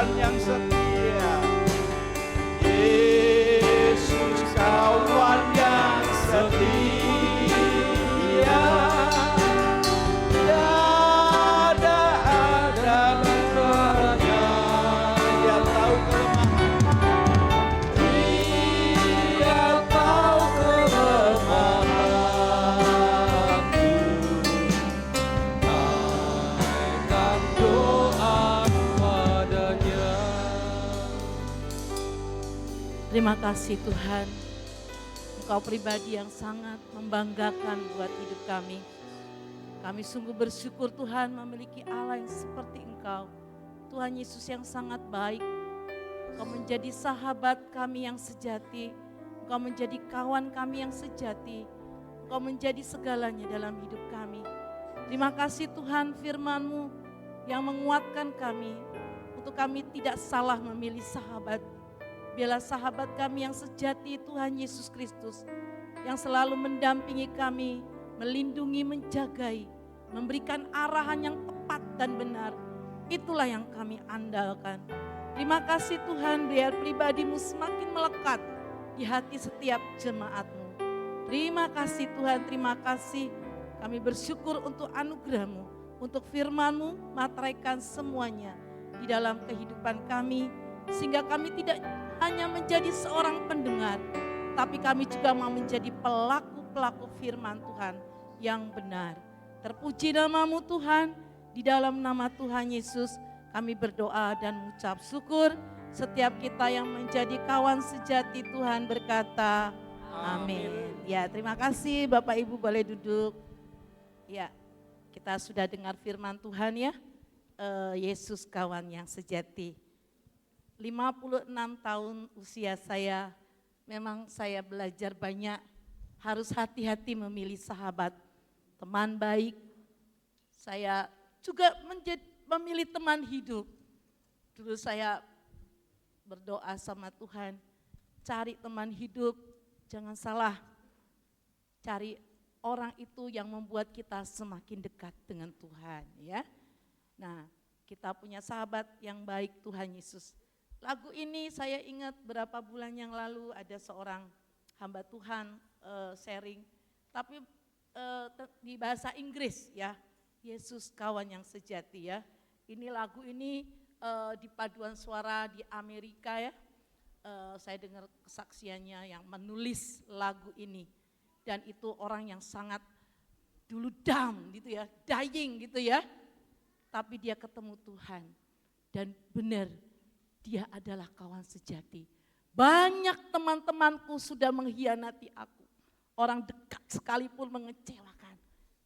kawan yang setia. Yesus kawan yang setia. Tiada ada benarnya. Dia tahu kelemahan. Dia tahu kelemahanku. Naikkan doa padanya. Terima kasih Tuhan, Engkau pribadi yang sangat membanggakan buat hidup kami. Kami sungguh bersyukur Tuhan memiliki Allah yang seperti Engkau. Tuhan Yesus yang sangat baik. Engkau menjadi sahabat kami yang sejati. Engkau menjadi kawan kami yang sejati. Engkau menjadi segalanya dalam hidup kami. Terima kasih Tuhan, firman-Mu yang menguatkan kami untuk kami tidak salah memilih sahabat. Biarlah sahabat kami yang sejati Tuhan Yesus Kristus yang selalu mendampingi kami, melindungi, menjagai, memberikan arahan yang tepat dan benar. Itulah yang kami andalkan. Terima kasih Tuhan, biar pribadi-Mu semakin melekat di hati setiap jemaat-Mu. Terima kasih Tuhan, terima kasih. Kami bersyukur untuk anugerah-Mu, untuk firman-Mu, materaikan semuanya di dalam kehidupan kami, sehingga kami tidak hanya menjadi seorang pendengar, tapi kami juga mau menjadi pelaku-pelaku firman Tuhan yang benar. Terpuji nama-Mu Tuhan, di dalam nama Tuhan Yesus kami berdoa dan mengucap syukur. Setiap kita yang menjadi kawan sejati Tuhan berkata, amin. Ya, terima kasih Bapak Ibu, boleh duduk. Ya, kita sudah dengar firman Tuhan ya, Yesus kawan yang sejati. 56 tahun usia saya, memang saya belajar banyak, harus hati-hati memilih sahabat, teman baik. Saya juga memilih teman hidup. Dulu saya berdoa sama Tuhan, cari teman hidup, jangan salah, cari orang itu yang membuat kita semakin dekat dengan Tuhan ya. Nah, kita punya sahabat yang baik, Tuhan Yesus. Lagu ini saya ingat berapa bulan yang lalu ada seorang hamba Tuhan sharing, tapi di bahasa Inggris ya, Yesus kawan yang sejati ya. Ini lagu ini di paduan suara di Amerika ya, saya dengar kesaksiannya yang menulis lagu ini. Dan itu orang yang sangat dulu down gitu ya, dying gitu ya. Tapi dia ketemu Tuhan dan benar, dia adalah kawan sejati. Banyak teman-temanku sudah mengkhianati aku. Orang dekat sekalipun mengecewakan.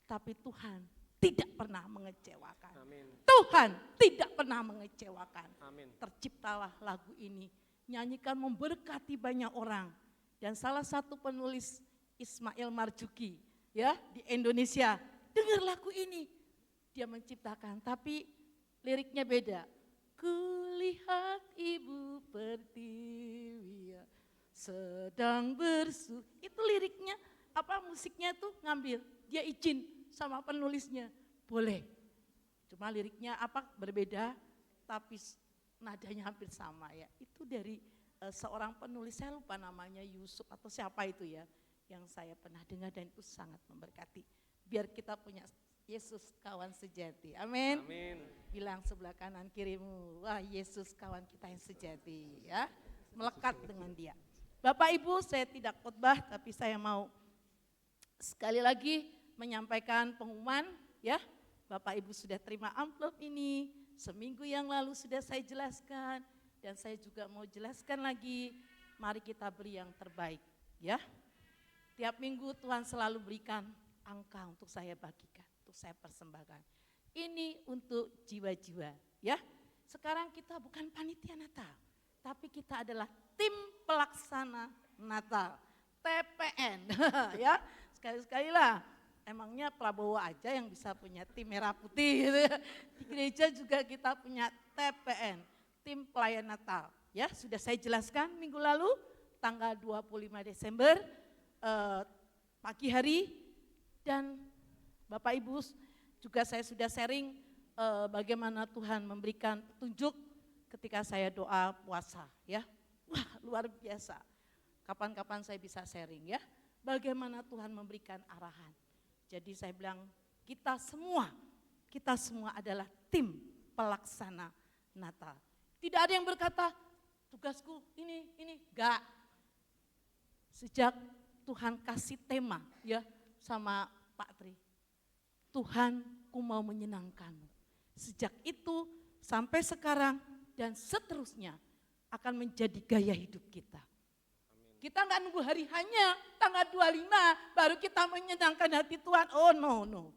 Tapi Tuhan tidak pernah mengecewakan. Amin. Tuhan tidak pernah mengecewakan. Amin. Terciptalah lagu ini. Nyanyikan memberkati banyak orang. Dan salah satu penulis Ismail Marzuki ya di Indonesia. Dengar lagu ini. Dia menciptakan, tapi liriknya beda. Kulihat ibu pertiwi sedang bersu. Itu liriknya, musiknya tuh ngambil. Dia izin sama penulisnya, boleh. Cuma liriknya berbeda, tapi nadanya hampir sama ya. Itu dari seorang penulis, saya lupa namanya Yusuf atau siapa itu ya, yang saya pernah dengar dan itu sangat memberkati. Biar kita punya Yesus kawan sejati, amin. Amin. Bilang sebelah kanan kirimu, wah Yesus kawan kita yang sejati ya, melekat dengan dia. Bapak Ibu, saya tidak khotbah tapi saya mau sekali lagi menyampaikan pengumuman ya. Bapak Ibu sudah terima amplop ini, seminggu yang lalu sudah saya jelaskan dan saya juga mau jelaskan lagi, mari kita beri yang terbaik ya. Tiap minggu Tuhan selalu berikan angka untuk saya bagikan, untuk saya persembahkan. Ini untuk jiwa-jiwa ya. Sekarang kita bukan panitia Natal, tapi kita adalah tim pelaksana Natal, TPN ya. Sekali-sekali lah, emangnya Prabowo aja yang bisa punya tim merah putih gitu ya. Di gereja juga kita punya TPN, tim pelayan Natal ya. Sudah saya jelaskan minggu lalu tanggal 25 Desember pagi hari, dan Bapak Ibu juga saya sudah sharing bagaimana Tuhan memberikan petunjuk ketika saya doa puasa ya. Wah, luar biasa. Kapan-kapan saya bisa sharing ya. Bagaimana Tuhan memberikan arahan. Jadi saya bilang kita semua adalah tim pelaksana Natal. Tidak ada yang berkata tugasku ini, enggak. Sejak Tuhan kasih tema ya sama Pak Tri. Tuhan, ku mau menyenangkanmu. Sejak itu sampai sekarang dan seterusnya akan menjadi gaya hidup kita. Kita nggak nunggu hari hanya tanggal 25 baru kita menyenangkan hati Tuhan. Oh no.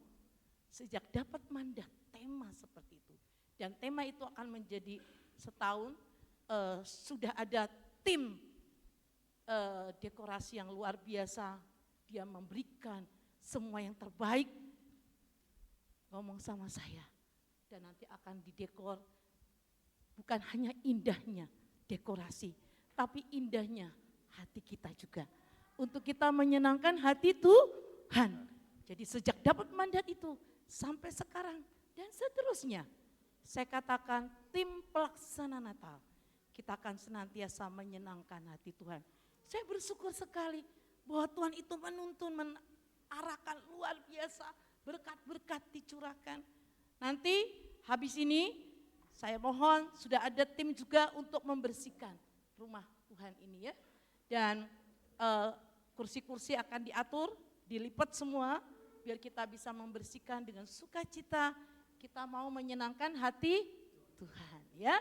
Sejak dapat mandat tema seperti itu. Dan tema itu akan menjadi setahun sudah ada tim dekorasi yang luar biasa. Dia memberikan semua yang terbaik. Ngomong sama saya. Dan nanti akan didekor bukan hanya indahnya dekorasi, tapi indahnya hati kita juga. Untuk kita menyenangkan hati Tuhan. Jadi sejak dapat mandat itu sampai sekarang dan seterusnya. Saya katakan tim pelaksana Natal. Kita akan senantiasa menyenangkan hati Tuhan. Saya bersyukur sekali bahwa Tuhan itu menuntun, mengarahkan luar biasa. Berkat-berkat dicurahkan. Nanti habis ini saya mohon sudah ada tim juga untuk membersihkan rumah Tuhan ini ya. Dan kursi-kursi akan diatur, dilipat semua biar kita bisa membersihkan dengan sukacita. Kita mau menyenangkan hati Tuhan ya.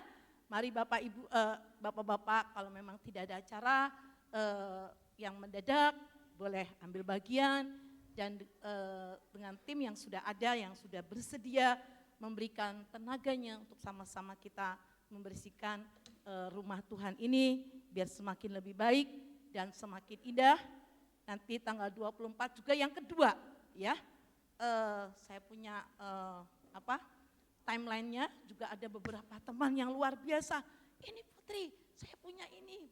Mari Bapak Ibu, Bapak-bapak kalau memang tidak ada acara yang mendadak boleh ambil bagian. Dan dengan tim yang sudah ada, yang sudah bersedia memberikan tenaganya untuk sama-sama kita membersihkan rumah Tuhan ini biar semakin lebih baik dan semakin indah. Nanti tanggal 24 juga yang kedua ya. Saya punya timelinenya juga ada beberapa teman yang luar biasa. Ini Putri, saya punya ini,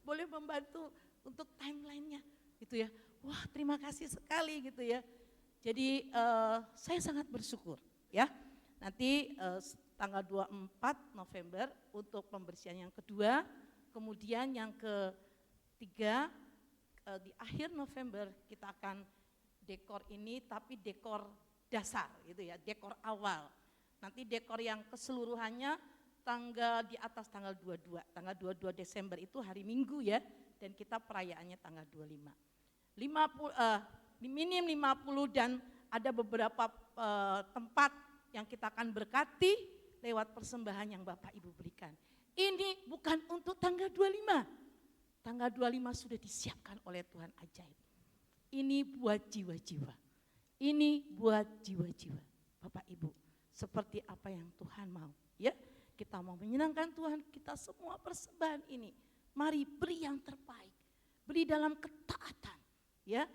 boleh membantu untuk timelinenya gitu ya. Wah, terima kasih sekali gitu ya. Jadi saya sangat bersyukur ya. Nanti tanggal 24 November untuk pembersihan yang kedua, kemudian yang ketiga di akhir November kita akan dekor ini tapi dekor dasar gitu ya, dekor awal. Nanti dekor yang keseluruhannya di atas tanggal 22. Tanggal 22 Desember itu hari Minggu ya, dan kita perayaannya tanggal 25. Minim 50 dan ada beberapa tempat yang kita akan berkati lewat persembahan yang Bapak Ibu berikan. Ini bukan untuk tanggal 25. Tanggal 25 sudah disiapkan oleh Tuhan ajaib. Ini buat jiwa-jiwa. Ini buat jiwa-jiwa. Bapak Ibu, seperti apa yang Tuhan mau. Ya, kita mau menyenangkan Tuhan, kita semua persembahan ini. Mari beri yang terbaik. Beri dalam ketaatan. Ya,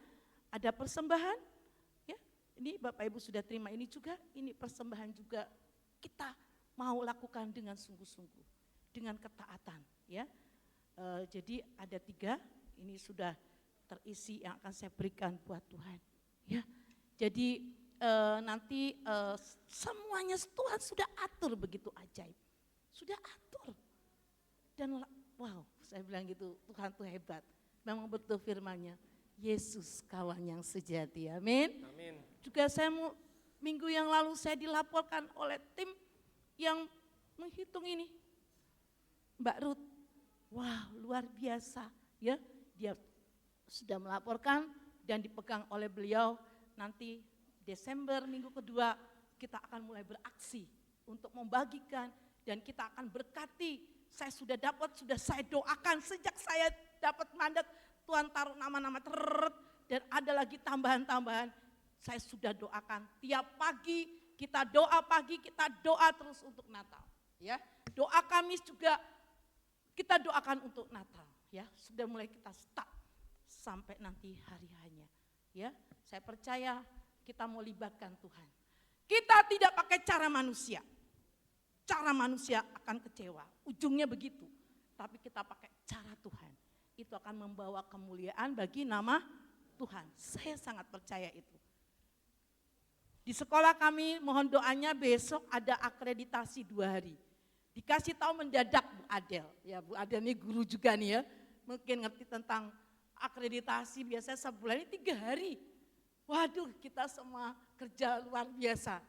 ada persembahan, ya. Ini Bapak Ibu sudah terima ini juga, ini persembahan juga kita mau lakukan dengan sungguh-sungguh, dengan ketaatan, ya. Jadi ada 3, ini sudah terisi yang akan saya berikan buat Tuhan, ya. Jadi nanti semuanya Tuhan sudah atur begitu ajaib, sudah atur. Dan wow, saya bilang gitu, Tuhan tuh hebat, memang betul firman-Nya. Yesus kawan yang sejati, amin. Amin. Juga saya minggu yang lalu saya dilaporkan oleh tim yang menghitung ini. Mbak Ruth, wah luar biasa ya. Dia sudah melaporkan dan dipegang oleh beliau. Nanti Desember minggu kedua kita akan mulai beraksi untuk membagikan dan kita akan berkati. Saya sudah saya doakan sejak saya dapat mandat. Tuhan taruh nama-nama dan ada lagi tambahan-tambahan. Saya sudah doakan tiap pagi, kita doa terus untuk Natal. Ya, doa Kamis juga kita doakan untuk Natal. Ya, sudah mulai kita start sampai nanti hari hanya. Ya, saya percaya kita mau libatkan Tuhan. Kita tidak pakai cara manusia. Cara manusia akan kecewa, ujungnya begitu. Tapi kita pakai cara Tuhan. Itu akan membawa kemuliaan bagi nama Tuhan. Saya sangat percaya itu. Di sekolah kami mohon doanya besok ada akreditasi 2 hari. Dikasih tahu mendadak Bu Adel. Ya Bu Adel ini guru juga nih ya. Mungkin ngerti tentang akreditasi biasanya sebulan ini 3 hari. Waduh kita semua kerja luar biasa.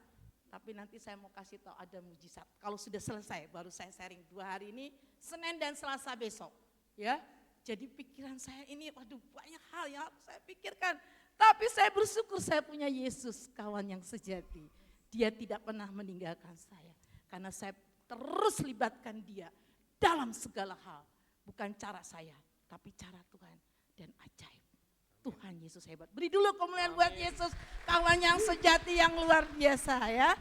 Tapi nanti saya mau kasih tahu ada mujizat. Kalau sudah selesai baru saya sharing 2 hari ini, Senin dan Selasa besok. Ya, jadi pikiran saya ini waduh banyak hal yang harus saya pikirkan. Tapi saya bersyukur saya punya Yesus kawan yang sejati. Dia tidak pernah meninggalkan saya. Karena saya terus libatkan dia dalam segala hal. Bukan cara saya, tapi cara Tuhan dan ajaib. Tuhan Yesus hebat. Beri dulu kemuliaan buat Yesus, kawan yang sejati yang luar biasa ya.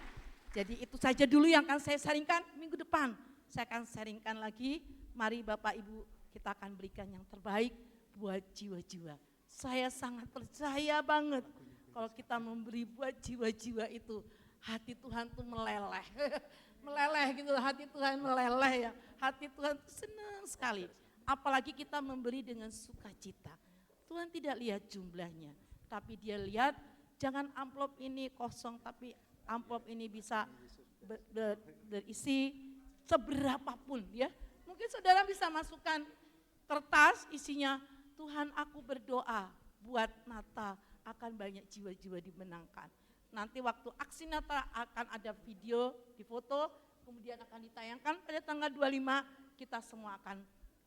Jadi itu saja dulu yang akan saya sharingkan. Minggu depan saya akan sharingkan lagi. Mari Bapak Ibu kita akan berikan yang terbaik buat jiwa-jiwa. Saya sangat percaya banget kalau kita memberi buat jiwa-jiwa itu, hati Tuhan tuh meleleh. Meleleh gitu, hati Tuhan meleleh ya. Hati Tuhan senang sekali. Apalagi kita memberi dengan sukacita. Tuhan tidak lihat jumlahnya, tapi dia lihat jangan amplop ini kosong, tapi amplop ini bisa berisi seberapapun ya. Mungkin saudara bisa masukkan kertas isinya, Tuhan aku berdoa buat Natal akan banyak jiwa-jiwa dimenangkan. Nanti waktu aksi Natal akan ada video, difoto, kemudian akan ditayangkan pada tanggal 25, kita semua akan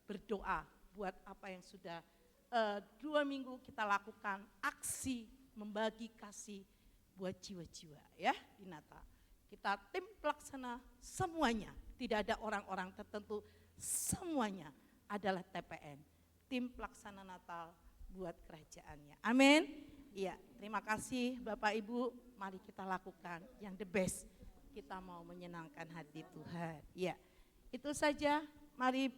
berdoa buat apa yang sudah 2 minggu kita lakukan, aksi membagi kasih buat jiwa-jiwa ya di Natal. Kita tim pelaksana semuanya, tidak ada orang-orang tertentu, semuanya adalah TPN, tim pelaksana Natal buat kerajaannya. Amin. Iya, terima kasih Bapak Ibu, mari kita lakukan yang the best. Kita mau menyenangkan hati Tuhan. Ya, itu saja. Mari.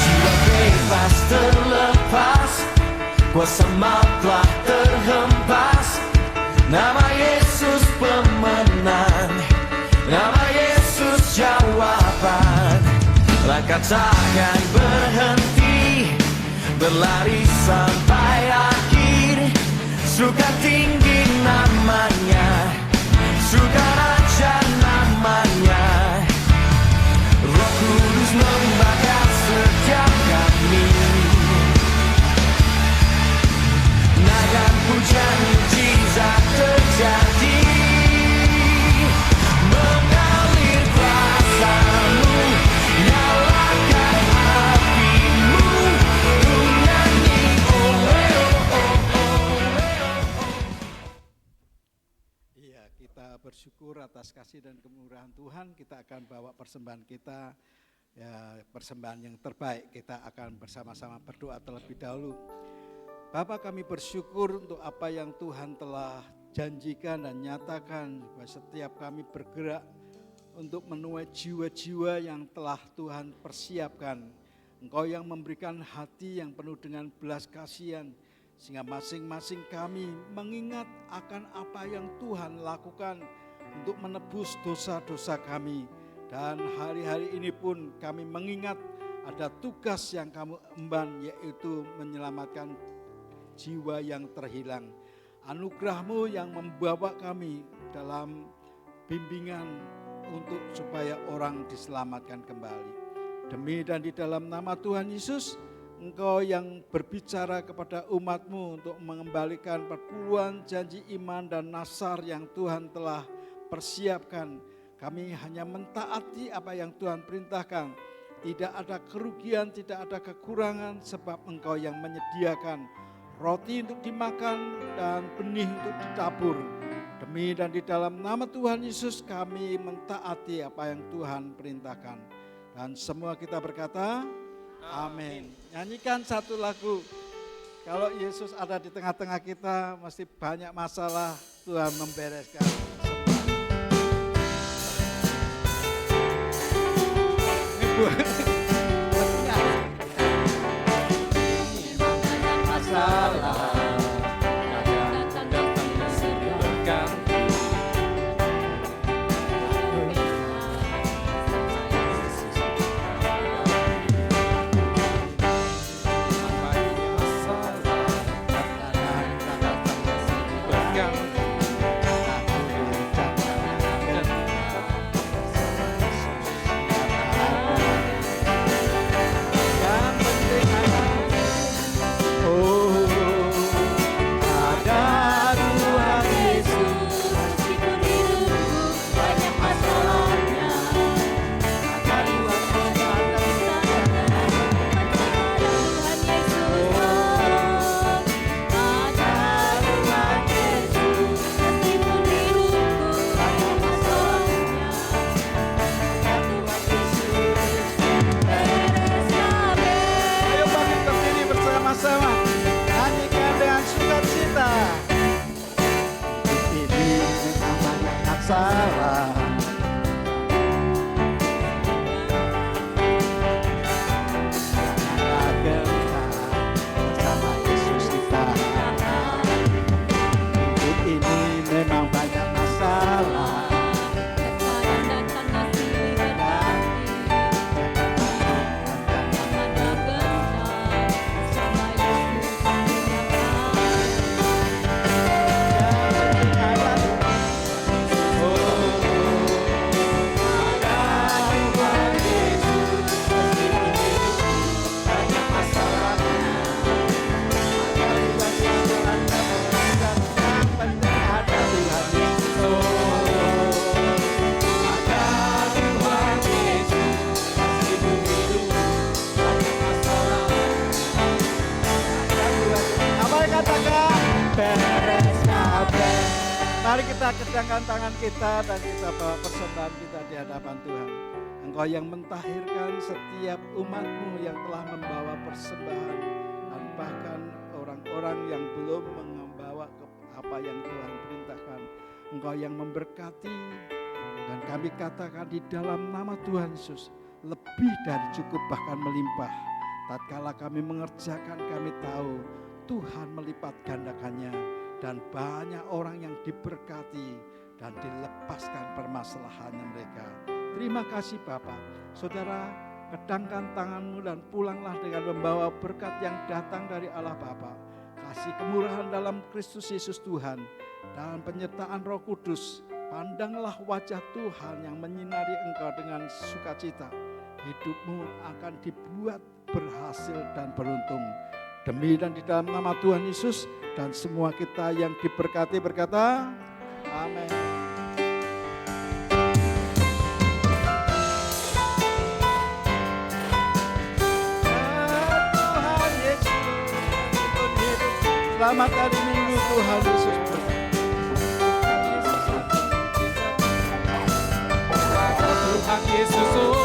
Jiwa bebas terlepas, kuasa maut telah terhempas. Nama Yesus pemenang, nama Yesus jawaban. Langkah takkan berhenti, berlari sampai akhir. Surga tinggi namanya, surga raja namanya. Roh Kudus membakar setiap kami. Naga pujian mujizat terjadi, mengalir kuasa-Mu, nyalakan api-Mu, ku nyanyi oleh Iya, kita bersyukur atas kasih dan kemurahan Tuhan. Kita akan bawa persembahan kita, ya persembahan yang terbaik. Kita akan bersama-sama berdoa terlebih dahulu. Bapak, kami bersyukur untuk apa yang Tuhan telah janjikan dan nyatakan bahwa setiap kami bergerak untuk menuai jiwa-jiwa yang telah Tuhan persiapkan. Engkau yang memberikan hati yang penuh dengan belas kasihan, sehingga masing-masing kami mengingat akan apa yang Tuhan lakukan untuk menebus dosa-dosa kami. Dan hari-hari ini pun kami mengingat ada tugas yang kamu emban, yaitu menyelamatkan jiwa yang terhilang. Anugerah-Mu yang membawa kami dalam bimbingan untuk supaya orang diselamatkan kembali. Demi dan di dalam nama Tuhan Yesus, Engkau yang berbicara kepada umat-Mu untuk mengembalikan perpuluhan janji iman dan nasar yang Tuhan telah persiapkan. Kami hanya mentaati apa yang Tuhan perintahkan. Tidak ada kerugian, tidak ada kekurangan, sebab Engkau yang menyediakan roti untuk dimakan dan benih untuk ditabur. Demi dan di dalam nama Tuhan Yesus kami mentaati apa yang Tuhan perintahkan. Dan semua kita berkata, amin. Nyanyikan satu lagu. Kalau Yesus ada di tengah-tengah kita, mesti banyak masalah Tuhan membereskan. masalah. kedangkan tangan kita dan kita bawa persembahan kita di hadapan Tuhan. Engkau yang mentahirkan setiap umat-Mu yang telah membawa persembahan dan bahkan orang-orang yang belum membawa apa yang Tuhan perintahkan. Engkau yang memberkati, dan kami katakan di dalam nama Tuhan Yesus, lebih dari cukup bahkan melimpah. Tatkala kami mengerjakan, kami tahu Tuhan melipat gandakannya dan banyak orang yang diberkati dan dilepaskan permasalahannya mereka. Terima kasih Bapa. Saudara, kedangkan tangan-Mu dan pulanglah dengan membawa berkat yang datang dari Allah Bapa. Kasih kemurahan dalam Kristus Yesus Tuhan dan penyertaan Roh Kudus. Pandanglah wajah Tuhan yang menyinari engkau dengan sukacita. Hidupmu akan dibuat berhasil dan beruntung. Demi dan di dalam nama Tuhan Yesus, dan semua kita yang diberkati berkata, amin. Tuhan Yesus, selamat hari Minggu Tuhan Yesus. Tuhan Yesus.